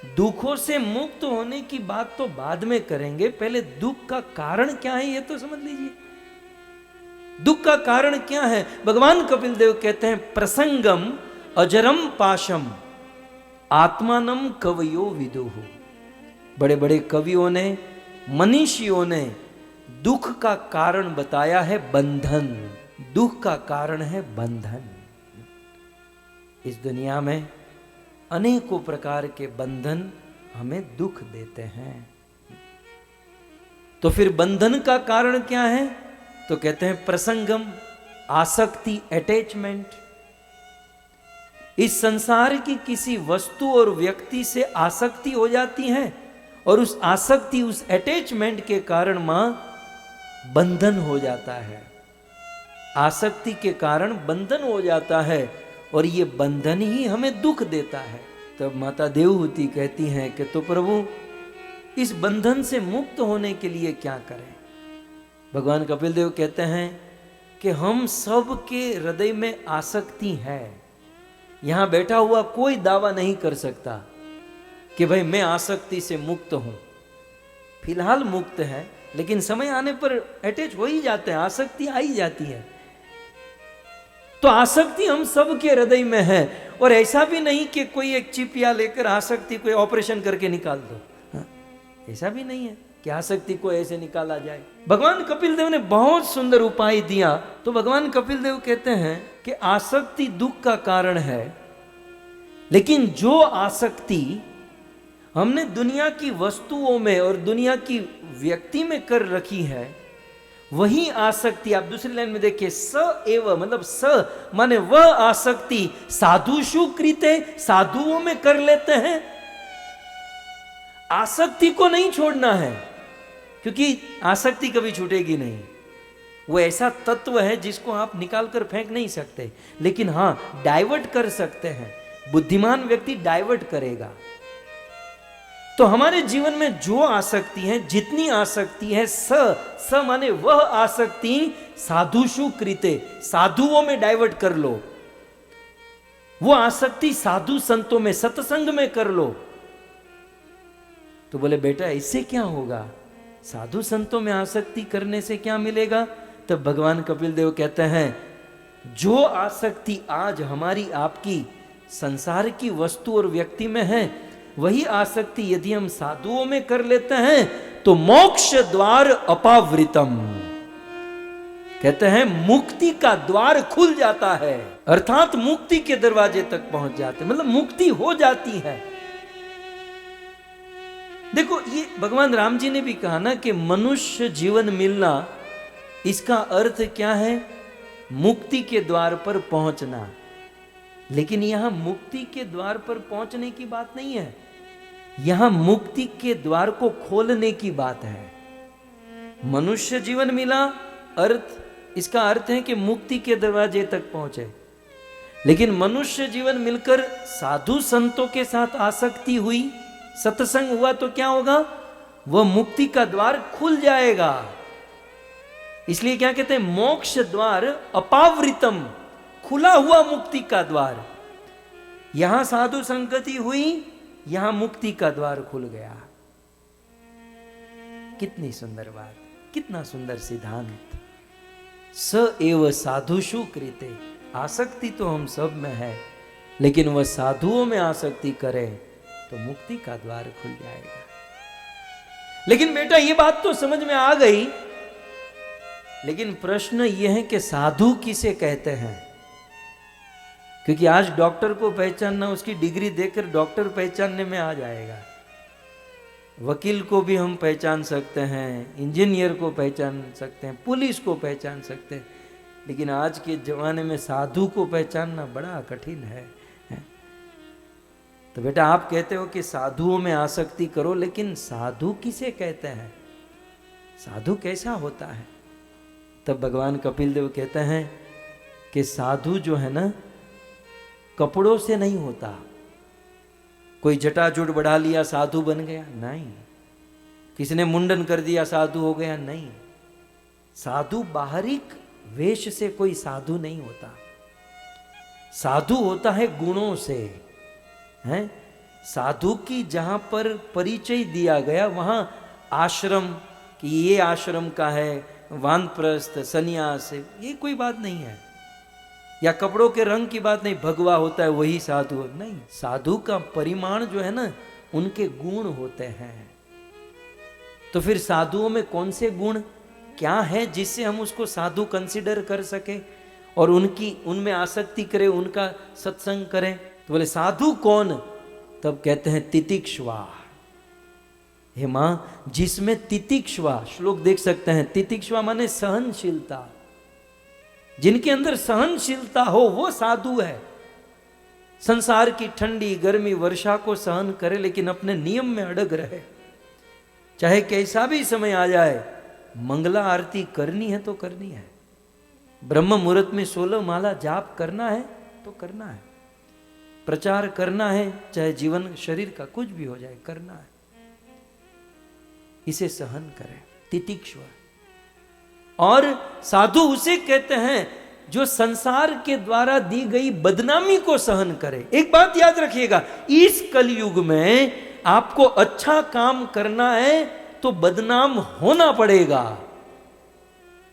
दुखों से मुक्त होने की बात तो बाद में करेंगे, पहले दुख का कारण क्या है ये तो समझ लीजिए। दुख का कारण क्या है? भगवान कपिल देव कहते हैं प्रसंगम अजरम पाशम आत्मानम कवयो विदुहु। बड़े बड़े कवियों ने, मनीषियों ने दुख का कारण बताया है बंधन। दुख का कारण है बंधन। इस दुनिया में अनेकों प्रकार के बंधन हमें दुख देते हैं। तो फिर बंधन का कारण क्या है? तो कहते हैं प्रसंगम, आसक्ति, अटैचमेंट। इस संसार की किसी वस्तु और व्यक्ति से आसक्ति हो जाती है और उस आसक्ति, उस अटैचमेंट के कारण मां बंधन हो जाता है। आसक्ति के कारण बंधन हो जाता है और ये बंधन ही हमें दुख देता है। तब माता देवहूति कहती हैं कि तो प्रभु इस बंधन से मुक्त होने के लिए क्या करें? भगवान कपिल देव कहते हैं कि हम सब के हृदय में आसक्ति है। यहां बैठा हुआ कोई दावा नहीं कर सकता कि भाई मैं आसक्ति से मुक्त हूं। फिलहाल मुक्त है, लेकिन समय आने पर अटैच हो ही जाते हैं, आसक्ति आ ही जाती है। तो आसक्ति हम सब के हृदय में है। और ऐसा भी नहीं कि कोई एक चिपिया लेकर आसक्ति को ऑपरेशन करके निकाल दो, ऐसा भी नहीं है कि आसक्ति को ऐसे निकाला जाए। भगवान कपिल देव ने बहुत सुंदर उपाय दिया। तो भगवान कपिल देव कहते हैं कि आसक्ति दुख का कारण है, लेकिन जो आसक्ति हमने दुनिया की वस्तुओं में और दुनिया की व्यक्ति में कर रखी है, वही आसक्ति आप दूसरी लाइन में देखिए, स एव मतलब स माने वह आसक्ति साधुषु कृते, साधुओं में कर लेते हैं। आसक्ति को नहीं छोड़ना है, क्योंकि आसक्ति कभी छूटेगी नहीं। वो ऐसा तत्व है जिसको आप निकाल कर फेंक नहीं सकते, लेकिन हां डाइवर्ट कर सकते हैं। बुद्धिमान व्यक्ति डाइवर्ट करेगा। तो हमारे जीवन में जो आसक्ति है, जितनी आसक्ति है, स माने वह आसक्ति साधुषु कृते, साधुओं में डाइवर्ट कर लो। वो आसक्ति साधु संतों में, सत्संग में कर लो। तो बोले बेटा इससे क्या होगा? साधु संतों में आसक्ति करने से क्या मिलेगा? तब भगवान कपिल देव कहते हैं जो आसक्ति आज हमारी आपकी संसार की वस्तु और व्यक्ति में है, वही आसक्ति यदि हम साधुओं में कर लेते हैं तो मोक्ष द्वार अपावृतम, कहते हैं मुक्ति का द्वार खुल जाता है। अर्थात मुक्ति के दरवाजे तक पहुंच जाते, मतलब मुक्ति हो जाती है। देखो ये भगवान राम जी ने भी कहा ना कि मनुष्य जीवन मिलना, इसका अर्थ क्या है? मुक्ति के द्वार पर पहुंचना। लेकिन यहां मुक्ति के द्वार पर पहुंचने की बात नहीं है, यहां मुक्ति के द्वार को खोलने की बात है। मनुष्य जीवन मिला, इसका अर्थ है कि मुक्ति के दरवाजे तक पहुंचे। लेकिन मनुष्य जीवन मिलकर साधु संतों के साथ आसक्ति हुई, सत्संग हुआ, तो क्या होगा? वह मुक्ति का द्वार खुल जाएगा। इसलिए क्या कहते हैं? मोक्ष द्वार अपावृतम, खुला हुआ मुक्ति का द्वार। यहां साधु संगति हुई, यहां मुक्ति का द्वार खुल गया। कितनी सुंदर बात, कितना सुंदर सिद्धांत। स एव साधुषु कृते, आसक्ति तो हम सब में है, लेकिन वह साधुओं में आसक्ति करे तो मुक्ति का द्वार खुल जाएगा। लेकिन बेटा ये बात तो समझ में आ गई, लेकिन प्रश्न यह है कि साधु किसे कहते हैं? क्योंकि आज डॉक्टर को पहचानना, उसकी डिग्री देखकर डॉक्टर पहचानने में आ जाएगा। वकील को भी हम पहचान सकते हैं, इंजीनियर को पहचान सकते हैं, पुलिस को पहचान सकते हैं, लेकिन आज के जमाने में साधु को पहचानना बड़ा कठिन है। तो बेटा आप कहते हो कि साधुओं में आसक्ति करो, लेकिन साधु किसे कहते हैं? साधु कैसा होता है? तब भगवान कपिल देव कहते हैं कि साधु जो है ना, कपड़ों से नहीं होता। कोई जटाजूट बढ़ा लिया साधु बन गया, नहीं। किसी ने मुंडन कर दिया साधु हो गया, नहीं। साधु बाहरिक वेश से कोई साधु नहीं होता। साधु होता है गुणों से, हैं? साधु की जहां पर परिचय दिया गया वहां आश्रम कि ये आश्रम का है, वानप्रस्थ, सन्यास, ये कोई बात नहीं है। या कपड़ों के रंग की बात नहीं, भगवा होता है वही साधु नहीं। साधु का परिमाण जो है ना, उनके गुण होते हैं। तो फिर साधुओं में कौन से गुण क्या है जिससे हम उसको साधु कंसिडर कर सके और उनमें आसक्ति करें, उनका सत्संग करें? तो बोले साधु कौन? तब कहते हैं तितिक्षवा। हे मां, जिसमें तितिक्षवा, श्लोक देख सकते हैं, तितिक्षवा माने सहनशीलता। जिनके अंदर सहनशीलता हो वो साधु है। संसार की ठंडी गर्मी वर्षा को सहन करे लेकिन अपने नियम में अड़ग रहे। चाहे कैसा भी समय आ जाए, मंगला आरती करनी है तो करनी है। ब्रह्म मुहूर्त में 16 माला जाप करना है तो करना है। प्रचार करना है, चाहे जीवन शरीर का कुछ भी हो जाए, करना है। इसे सहन करें, तितिक्षवा। और साधु उसे कहते हैं जो संसार के द्वारा दी गई बदनामी को सहन करे। एक बात याद रखिएगा, इस कलयुग में आपको अच्छा काम करना है तो बदनाम होना पड़ेगा।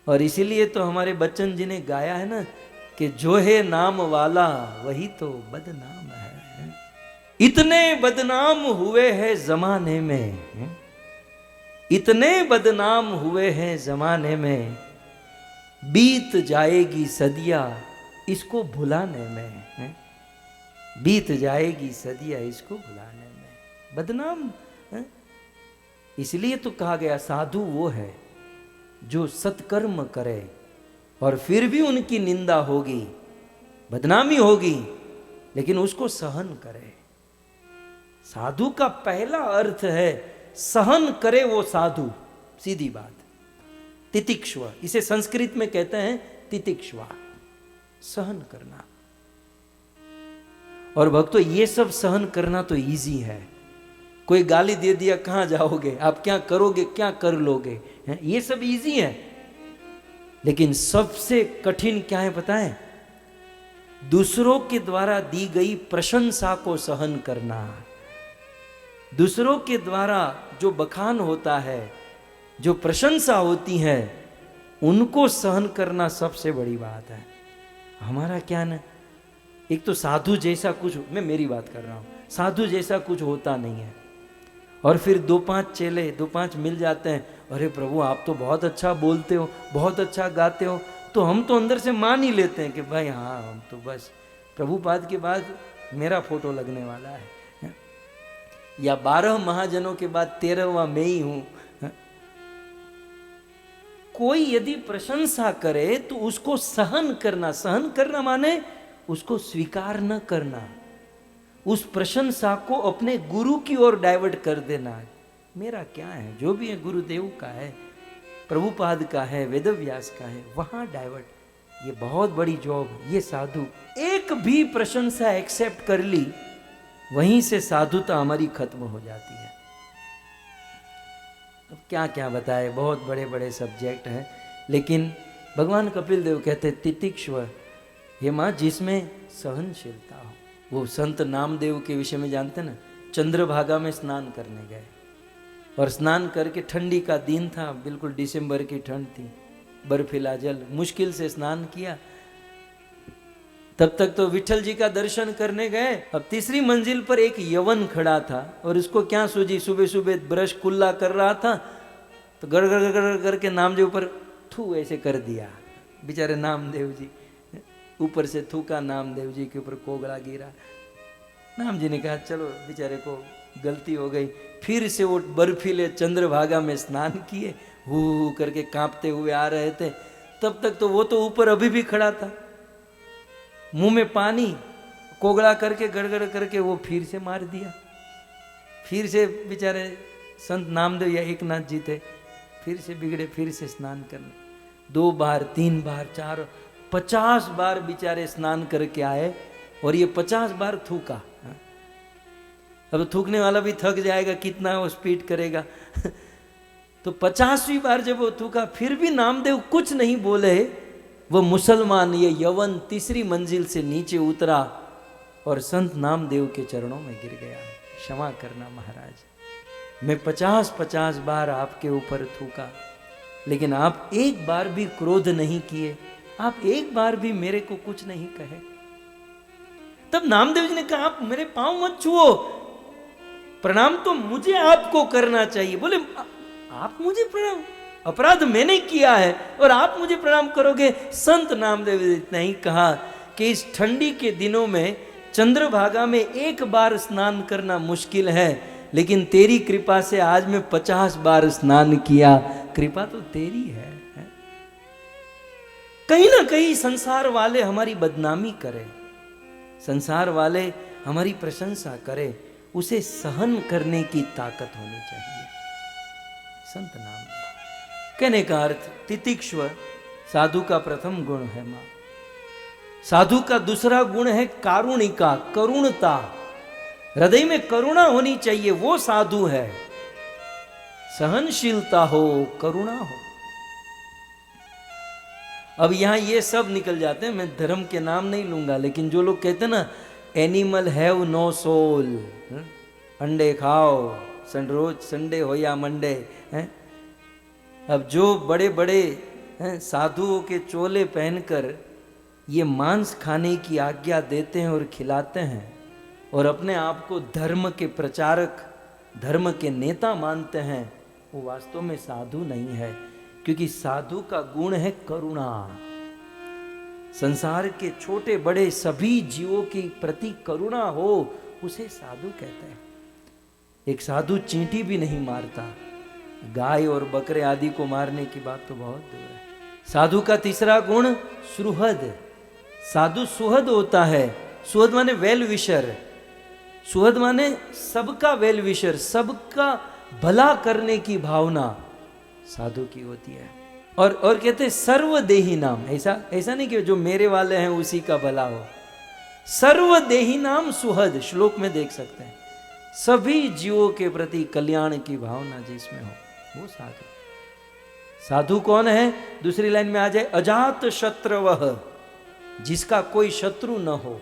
और इसीलिए तो हमारे बच्चन जी ने गाया है ना कि जो है नाम वाला वही तो बदनाम है। इतने बदनाम हुए हैं जमाने में, इतने बदनाम हुए हैं जमाने में, बीत जाएगी सदिया इसको भुलाने में। बीत जाएगी सदिया इसको भुलाने में। बदनाम है? इसलिए तो कहा गया साधु वो है जो सत्कर्म करे और फिर भी उनकी निंदा होगी, बदनामी होगी, लेकिन उसको सहन करे। साधु का पहला अर्थ है सहन करे वो साधु, सीधी बात। तितिक्षवा, इसे संस्कृत में कहते हैं तितिक्षवा, सहन करना। और भक्तों ये सब सहन करना तो इजी है। कोई गाली दे दिया, कहां जाओगे आप, क्या करोगे, क्या कर लोगे, ये सब इजी है। लेकिन सबसे कठिन क्या है पता है? दूसरों के द्वारा दी गई प्रशंसा को सहन करना। दूसरों के द्वारा जो बखान होता है, जो प्रशंसा होती है, उनको सहन करना सबसे बड़ी बात है। हमारा क्या ना, एक तो साधु जैसा कुछ, मैं मेरी बात कर रहा हूं, साधु जैसा कुछ होता नहीं है। और फिर 2-5 चेले 2-5 मिल जाते हैं, अरे प्रभु आप तो बहुत अच्छा बोलते हो, बहुत अच्छा गाते हो, तो हम तो अंदर से मान ही लेते हैं कि भाई हाँ, हम तो बस प्रभुपाद के बाद मेरा फोटो लगने वाला है, या 12 महाजनों के बाद 13वां मैं ही हूं। कोई यदि प्रशंसा करे तो उसको सहन करना। सहन करना माने उसको स्वीकार न करना, उस प्रशंसा को अपने गुरु की ओर डाइवर्ट कर देना। मेरा क्या है, जो भी है गुरुदेव का है, प्रभुपाद का है, वेदव्यास का है, वहां डाइवर्ट। ये बहुत बड़ी जॉब। ये साधु एक भी प्रशंसा एक्सेप्ट कर ली, वहीं से साधुता हमारी खत्म हो जाती है। अब क्या क्या बताए, बहुत बड़े बड़े सब्जेक्ट हैं, लेकिन भगवान कपिल देव कहते तितिक्षव, हे माँ जिसमें सहनशीलता हो। वो संत नामदेव के विषय में जानते ना, चंद्रभागा में स्नान करने गए और स्नान करके, ठंडी का दिन था, बिल्कुल दिसंबर की ठंड थी, बर्फीला जल, मुश्किल से स्नान किया। तब तक तो विठल जी का दर्शन करने गए। अब तीसरी मंजिल पर एक यवन खड़ा था और उसको क्या सूझी, सुबह सुबह ब्रश कुल्ला कर रहा था तो गड़ गड़ गड़ करके नामदेव पर थू ऐसे कर दिया। बेचारे नामदेव जी, ऊपर से थूका, नामदेव जी के ऊपर कोगला गिरा। नाम जी ने कहा चलो बेचारे को गलती हो गई। फिर से वो बर्फीले चंद्रभागा में स्नान किए, हू करके कांपते हुए आ रहे थे। तब तक तो वो तो ऊपर अभी भी खड़ा था, मुंह में पानी, कोगला करके गड़गड़ करके वो फिर से मार दिया। फिर से बेचारे संत नामदेव या एकनाथ जी थे, फिर से बिगड़े, फिर से स्नान करने। 2 बार 3 बार 4 50 बार बेचारे स्नान करके आए और ये 50 बार थूका। अब थूकने वाला भी थक जाएगा, कितना वो स्पीड करेगा। तो 50वीं बार जब वो थूका, फिर भी नामदेव कुछ नहीं बोले। वो मुसलमान, ये यवन तीसरी मंजिल से नीचे उतरा और संत नामदेव के चरणों में गिर गया। क्षमा करना महाराज, मैं 50-50 बार आपके ऊपर थूका, लेकिन आप एक बार भी क्रोध नहीं किए, आप एक बार भी मेरे को कुछ नहीं कहे। तब नामदेव जी ने कहा आप मेरे पांव मत छुओ, प्रणाम तो मुझे आपको करना चाहिए। बोले आप मुझे प्रणाम, अपराध मैंने किया है और आप मुझे प्रणाम करोगे। संत नामदेव जी ने इतना ही कहा कि इस ठंडी के दिनों में चंद्रभागा में एक बार स्नान करना मुश्किल है, लेकिन तेरी कृपा से आज मैं 50 बार स्नान किया, कृपा तो तेरी है। कहीं ना कहीं संसार वाले हमारी बदनामी करें, संसार वाले हमारी प्रशंसा करें, उसे सहन करने की ताकत होनी चाहिए। संत नाम कहने का अर्थ तितिक्षव साधु का प्रथम गुण है मां। साधु का दूसरा गुण है कारुणिका, करुणता, हृदय में करुणा होनी चाहिए, वो साधु है। सहनशीलता हो, करुणा हो। अब यहां ये सब निकल जाते हैं, मैं धर्म के नाम नहीं लूंगा, लेकिन जो लोग कहते हैं ना एनिमल हैव नो सोल, अंडे खाओ, रोज संडे हो या मंडे, अब जो बड़े बड़े साधुओं के चोले पहनकर ये मांस खाने की आज्ञा देते हैं और खिलाते हैं और अपने आप को धर्म के प्रचारक, धर्म के नेता मानते हैं, वो वास्तव में साधु नहीं है। क्योंकि साधु का गुण है करुणा, संसार के छोटे बड़े सभी जीवों के प्रति करुणा हो, उसे साधु कहते हैं। एक साधु चींटी भी नहीं मारता, गाय और बकरे आदि को मारने की बात तो बहुत दूर है। साधु का तीसरा गुण सुहृद, साधु सुहृद होता है। सुहृद माने वेल विशर, सुहृद माने सबका वेल विशर, सबका भला करने की भावना साधु की होती है। और कहते हैं सर्वदेही नाम, ऐसा नहीं कि जो मेरे वाले हैं उसी का भला हो, सर्वदेही नाम सुहृद, श्लोक में देख सकते हैं। सभी जीवों के प्रति कल्याण की भावना जिसमें हो वो साधु। साधु कौन है? दूसरी लाइन में आ जाए अजात शत्रवः, जिसका कोई शत्रु न हो,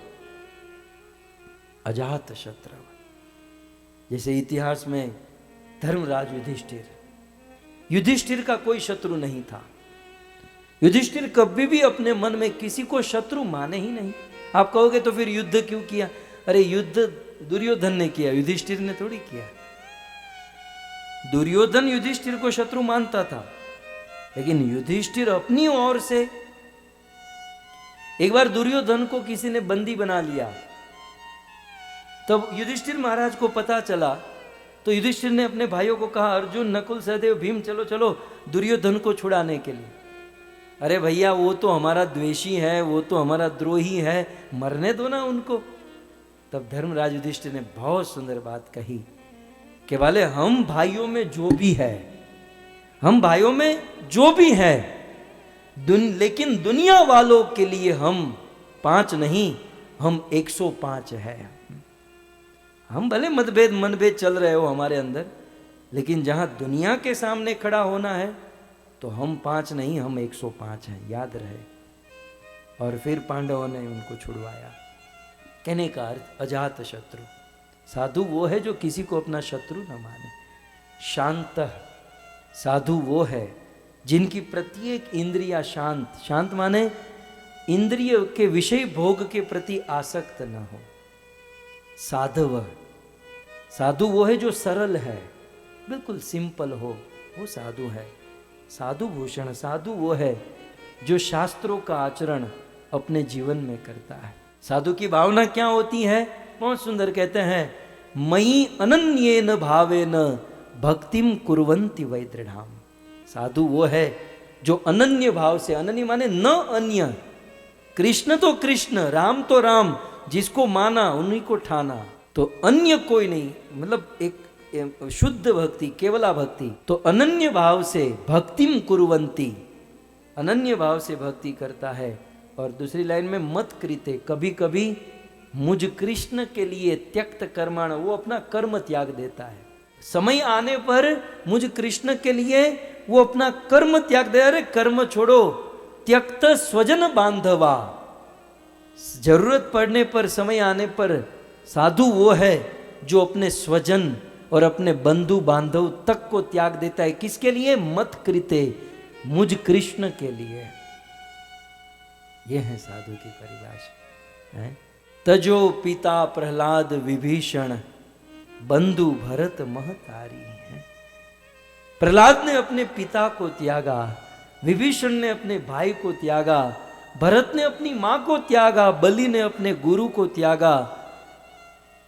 अजात शत्रु। जैसे इतिहास में धर्मराज युधिष्ठिर, युधिष्ठिर का कोई शत्रु नहीं था। युधिष्ठिर कभी भी अपने मन में किसी को शत्रु माने ही नहीं। आप कहोगे तो फिर युद्ध क्यों किया? अरे युद्ध दुर्योधन ने किया, युधिष्ठिर ने थोड़ी किया। दुर्योधन युधिष्ठिर को शत्रु मानता था, लेकिन युधिष्ठिर अपनी ओर से, एक बार दुर्योधन को किसी ने बंदी बना लिया, तब युधिष्ठिर महाराज को पता चला, तो युधिष्ठिर ने अपने भाइयों को कहा अर्जुन, नकुल, सहदेव, भीम चलो चलो दुर्योधन को छुड़ाने के लिए। अरे भैया वो तो हमारा द्वेषी है, वो तो हमारा द्रोही है, मरने दो ना उनको। तब धर्मराज युधिष्ठिर ने बहुत सुंदर बात कही कि वाले हम भाइयों में जो भी है, हम भाइयों में जो भी है, लेकिन दुनिया वालों के लिए हम 5 नहीं, हम 105 है। हम भले मतभेद मनभेद चल रहे हो हमारे अंदर, लेकिन जहां दुनिया के सामने खड़ा होना है तो हम 5 नहीं, हम 105 हैं, याद रहे। और फिर पांडवों ने उनको छुड़वाया। कहने का अर्थ अजात शत्रु, साधु वो है जो किसी को अपना शत्रु न माने। शांत, साधु वो है जिनकी प्रत्येक इंद्रिया शांत, शांत माने इंद्रिय के विषय भोग के प्रति आसक्त न हो। साधव, साधु वो है जो सरल है, बिल्कुल सिंपल हो, वो साधु है। साधु भूषण, साधु वो है जो शास्त्रों का आचरण अपने जीवन में करता है। साधु की भावना क्या होती है? बहुत सुंदर कहते हैं, मयि अनन्येन भावेन भक्तिम कुर्वन्ति वै दृढ़ाम। साधु वो है जो अनन्य भाव से, अनन्य माने न अन्य, कृष्ण तो कृष्ण, राम तो राम, जिसको माना उन्हीं को ठाना, तो अन्य कोई नहीं, मतलब एक शुद्ध भक्ति, केवला भक्ति। तो अनन्य भाव से भक्तिम कुर्वन्ति, अनन्य भाव से भक्ति करता है। और दूसरी लाइन में मत कृते, कभी कभी मुझ कृष्ण के लिए त्यक्त कर्माण, वो अपना कर्म त्याग देता है। समय आने पर मुझ कृष्ण के लिए वो अपना कर्म त्याग दे। अरे कर्म छोड़ो, त्यक्त स्वजन बांधवा, जरूरत पड़ने पर, समय आने पर साधु वो है जो अपने स्वजन और अपने बंधु बांधव तक को त्याग देता है। किसके लिए? मत कृते, मुझ कृष्ण के लिए। यह है साधु की परिभाषा है। तजो पिता प्रहलाद विभीषण, बंधु भरत महतारी है। प्रहलाद ने अपने पिता को त्यागा, विभीषण ने अपने भाई को त्यागा, भरत ने अपनी मां को त्यागा, बलि ने अपने गुरु को त्यागा,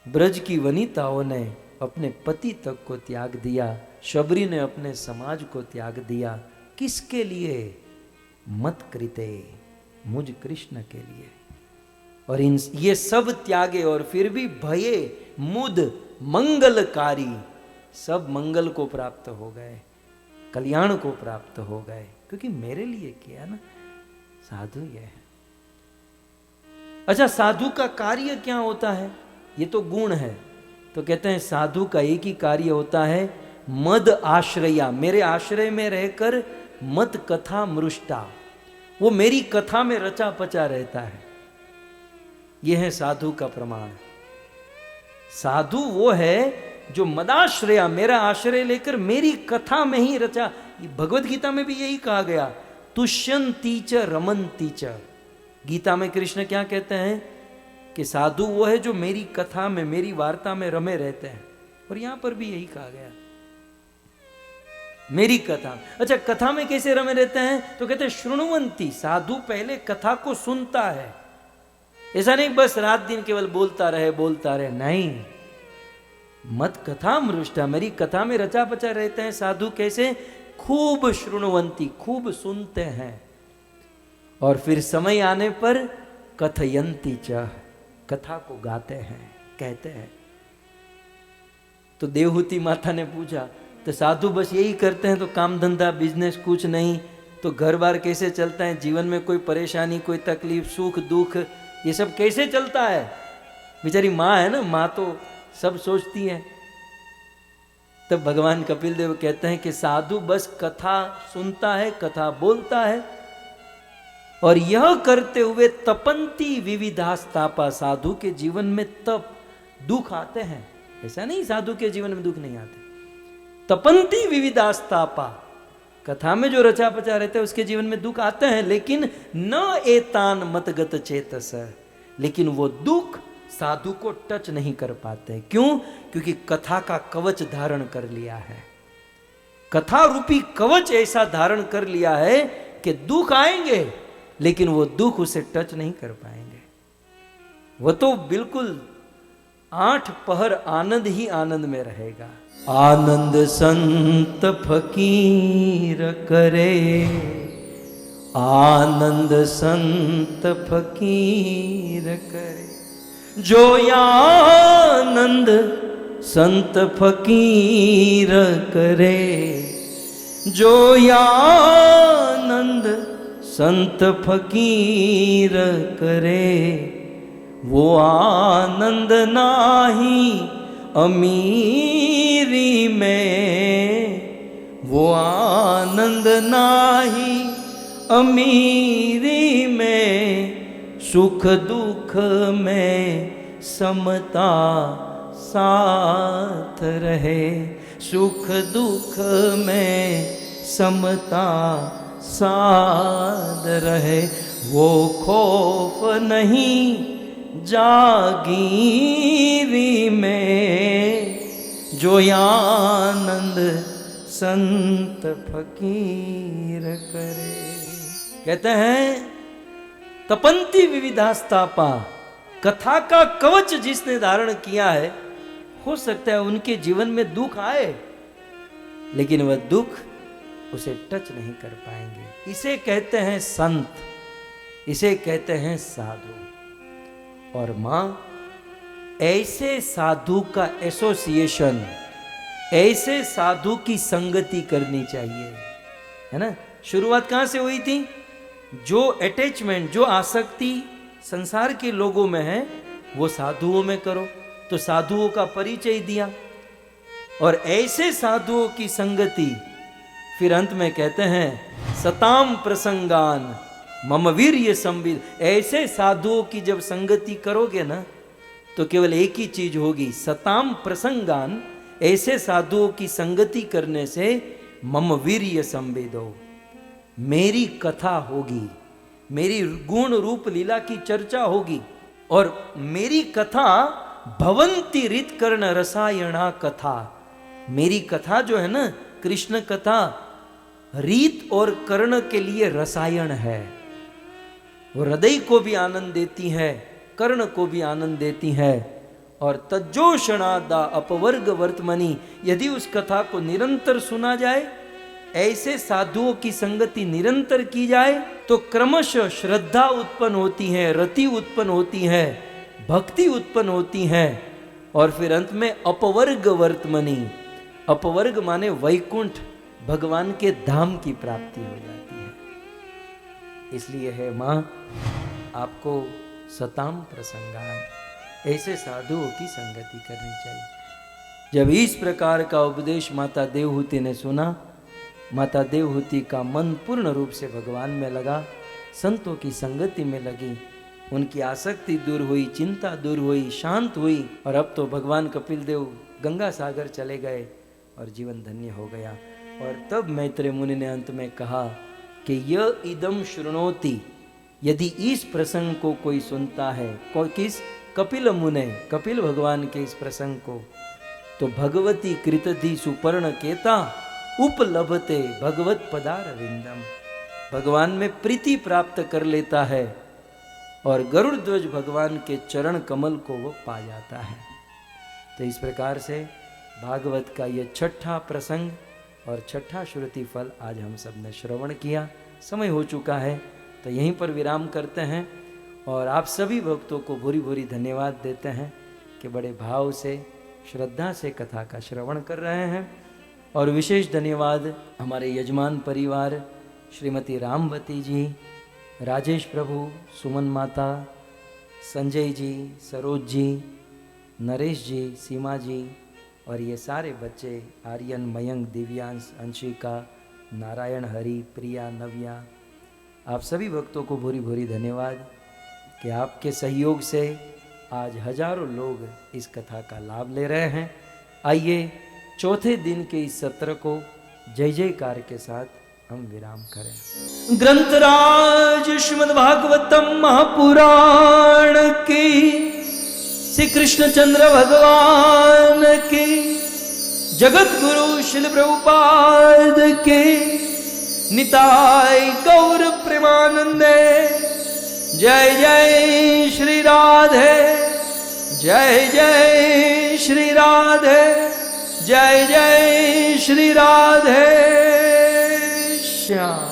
ब्रज की वनिताओं ने अपने पति तक को त्याग दिया, शबरी ने अपने समाज को त्याग दिया। किसके लिए? मत कृते, मुझ कृष्ण के लिए। और इन ये सब त्यागे और फिर भी भये मुद मंगलकारी, सब मंगल को प्राप्त हो गए, कल्याण को प्राप्त हो गए, क्योंकि मेरे लिए किया ना। साधु ये है। अच्छा, साधु का कार्य क्या होता है? ये तो गुण है। तो कहते हैं साधु का एक ही कार्य होता है, मद आश्रया, मेरे आश्रय में रहकर मत कथा मृष्टा, वो मेरी कथा में रचा पचा रहता है। यह है साधु का प्रमाण। साधु वो है जो मदाश्रया, मेरा आश्रय लेकर मेरी कथा में ही रचा। भगवत गीता में भी यही कहा गया, तुष्यंती च रमंती च। गीता में कृष्ण क्या कहते हैं कि साधु वो है जो मेरी कथा में, मेरी वार्ता में रमे रहते हैं। और यहां पर भी यही कहा गया, मेरी कथा। अच्छा, कथा में कैसे रमे रहते हैं? तो कहते हैं श्रृणुवंती, साधु पहले कथा को सुनता है। ऐसा नहीं बस रात दिन केवल बोलता रहे, नहीं। मत कथा मृष्टा, मेरी कथा में रचा पचा रहते हैं साधु। कैसे? खूब श्रृणुवंती, खूब सुनते हैं। और फिर समय आने पर कथयंती च, कथा को गाते हैं, कहते हैं। तो देवहूति माता ने पूछा, तो साधु बस यही करते हैं तो काम धंधा बिजनेस कुछ नहीं, तो घर बार कैसे चलता है? जीवन में कोई परेशानी, कोई तकलीफ, सुख दुख, ये सब कैसे चलता है? बेचारी माँ है ना, माँ तो सब सोचती है। तब भगवान कपिल देव कहते हैं कि साधु बस कथा सुनता है, कथा बोलता है, और यह करते हुए तपंती विविधास्तापा, साधु के जीवन में तप दुख आते हैं। ऐसा नहीं साधु के जीवन में दुख नहीं आते। तपंती विविधास्तापा, कथा में जो रचा पचा रहते हैं उसके जीवन में दुख आते हैं, लेकिन न एतान मतगत चेतस, लेकिन वो दुख साधु को टच नहीं कर पाते। क्यों? क्योंकि कथा का कवच धारण कर लिया है। कथा रूपी कवच ऐसा धारण कर लिया है कि दुख आएंगे लेकिन वो दुख उसे टच नहीं कर पाएंगे। वो तो बिल्कुल 8 पहर आनंद ही आनंद में रहेगा। आनंद संत फकीर करे, आनंद संत फकीर करे, जो आनंद संत फकीर करे, जो आनंद संत फकीर करे, वो आनंद नाही अमीरी में, वो आनंद नाही अमीरी में, सुख दुख में समता साथ रहे, सुख दुख में समता साथ रहे, वो खौफ नहीं जागीरी में, जो आनंद संत फकीर करे। कहते हैं तपंती विविधास्तापा, कथा का कवच जिसने धारण किया है, हो सकता है उनके जीवन में दुख आए लेकिन वह दुख उसे टच नहीं कर पाएंगे। इसे कहते हैं संत, इसे कहते हैं साधु। और मां, ऐसे साधु का एसोसिएशन, ऐसे साधु की संगति करनी चाहिए, है ना। शुरुआत कहां से हुई थी? जो अटैचमेंट, जो आसक्ति संसार के लोगों में है वो साधुओं में करो। तो साधुओं का परिचय दिया और ऐसे साधुओं की संगति, फिर अंत में कहते हैं सताम प्रसंगान मम वीर्य संबित। ऐसे साधुओं की जब संगति करोगे ना तो केवल एक ही चीज होगी, सताम प्रसंगान, ऐसे साधुओं की संगति करने से मम वीर्य संवेदो, मेरी कथा होगी, मेरी गुण रूप लीला की चर्चा होगी। और मेरी कथा भवंती रित कर्ण रसायणा कथा, मेरी कथा जो है ना कृष्ण कथा, रीत और कर्ण के लिए रसायन है। वो हृदय को भी आनंद देती है, कर्ण को भी आनंद देती है। और तज्जोषणादा अपवर्ग वर्तमनी, यदि उस कथा को निरंतर सुना जाए, ऐसे साधुओं की संगति निरंतर की जाए, तो क्रमशः श्रद्धा उत्पन्न होती है, रति उत्पन्न होती है, भक्ति उत्पन्न होती है। और फिर अंत में अपवर्ग वर्तमनी, अपवर्ग माने वैकुंठ, भगवान के धाम की प्राप्ति हो जाती है। इसलिए है मां, आपको सताम प्रसंगान, ऐसे साधुओं की संगति करनी चाहिए। जब इस प्रकार का उपदेश माता देवहूति ने सुना, माता देवहूति का मन पूर्ण रूप से भगवान में लगा, संतों की संगति में लगी, उनकी आसक्ति दूर हुई, चिंता दूर हुई, शांत हुई। और अब तो भगवान कपिल देव गंगा सागर चले गए और जीवन धन्य हो गया। और तब मैत्रेय मुनि ने अंत में कहा कि य इदम शृणोति, यदि इस प्रसंग को कोई सुनता है, कोई किस, कपिल मुने, कपिल भगवान के इस प्रसंग को, तो भगवती कृतधि सुपर्ण केता उपलभते भगवत पदार विंदम, भगवान में प्रीति प्राप्त कर लेता है और गरुड़ ध्वज भगवान के चरण कमल को वो पा जाता है। तो इस प्रकार से भागवत का ये छठा प्रसंग और छठा श्रुति फल आज हम सब ने श्रवण किया। समय हो चुका है तो यहीं पर विराम करते हैं और आप सभी भक्तों को भूरी भूरी धन्यवाद देते हैं कि बड़े भाव से, श्रद्धा से कथा का श्रवण कर रहे हैं। और विशेष धन्यवाद हमारे यजमान परिवार श्रीमती रामवती जी, राजेश प्रभु, सुमन माता, संजय जी, सरोज जी, नरेश जी, सीमा जी और ये सारे बच्चे, आर्यन, मयंक, दिव्यांश, अंशिका, नारायण, हरि, प्रिया, नव्या, आप सभी भक्तों को भूरी भूरी धन्यवाद कि आपके सहयोग से आज हजारों लोग इस कथा का लाभ ले रहे हैं। आइए चौथे दिन के इस सत्र को जय जयकार के साथ हम विराम करें। ग्रंथराज श्रीमद् भागवतम महापुराण की, श्री कृष्णचंद्र भगवान की, जगत गुरु श्रील प्रभुपाद के, निताय गौर प्रेमानंदे। जय जय श्री राधे, जय जय श्री राधे, जय जय श्री राधे श्याम।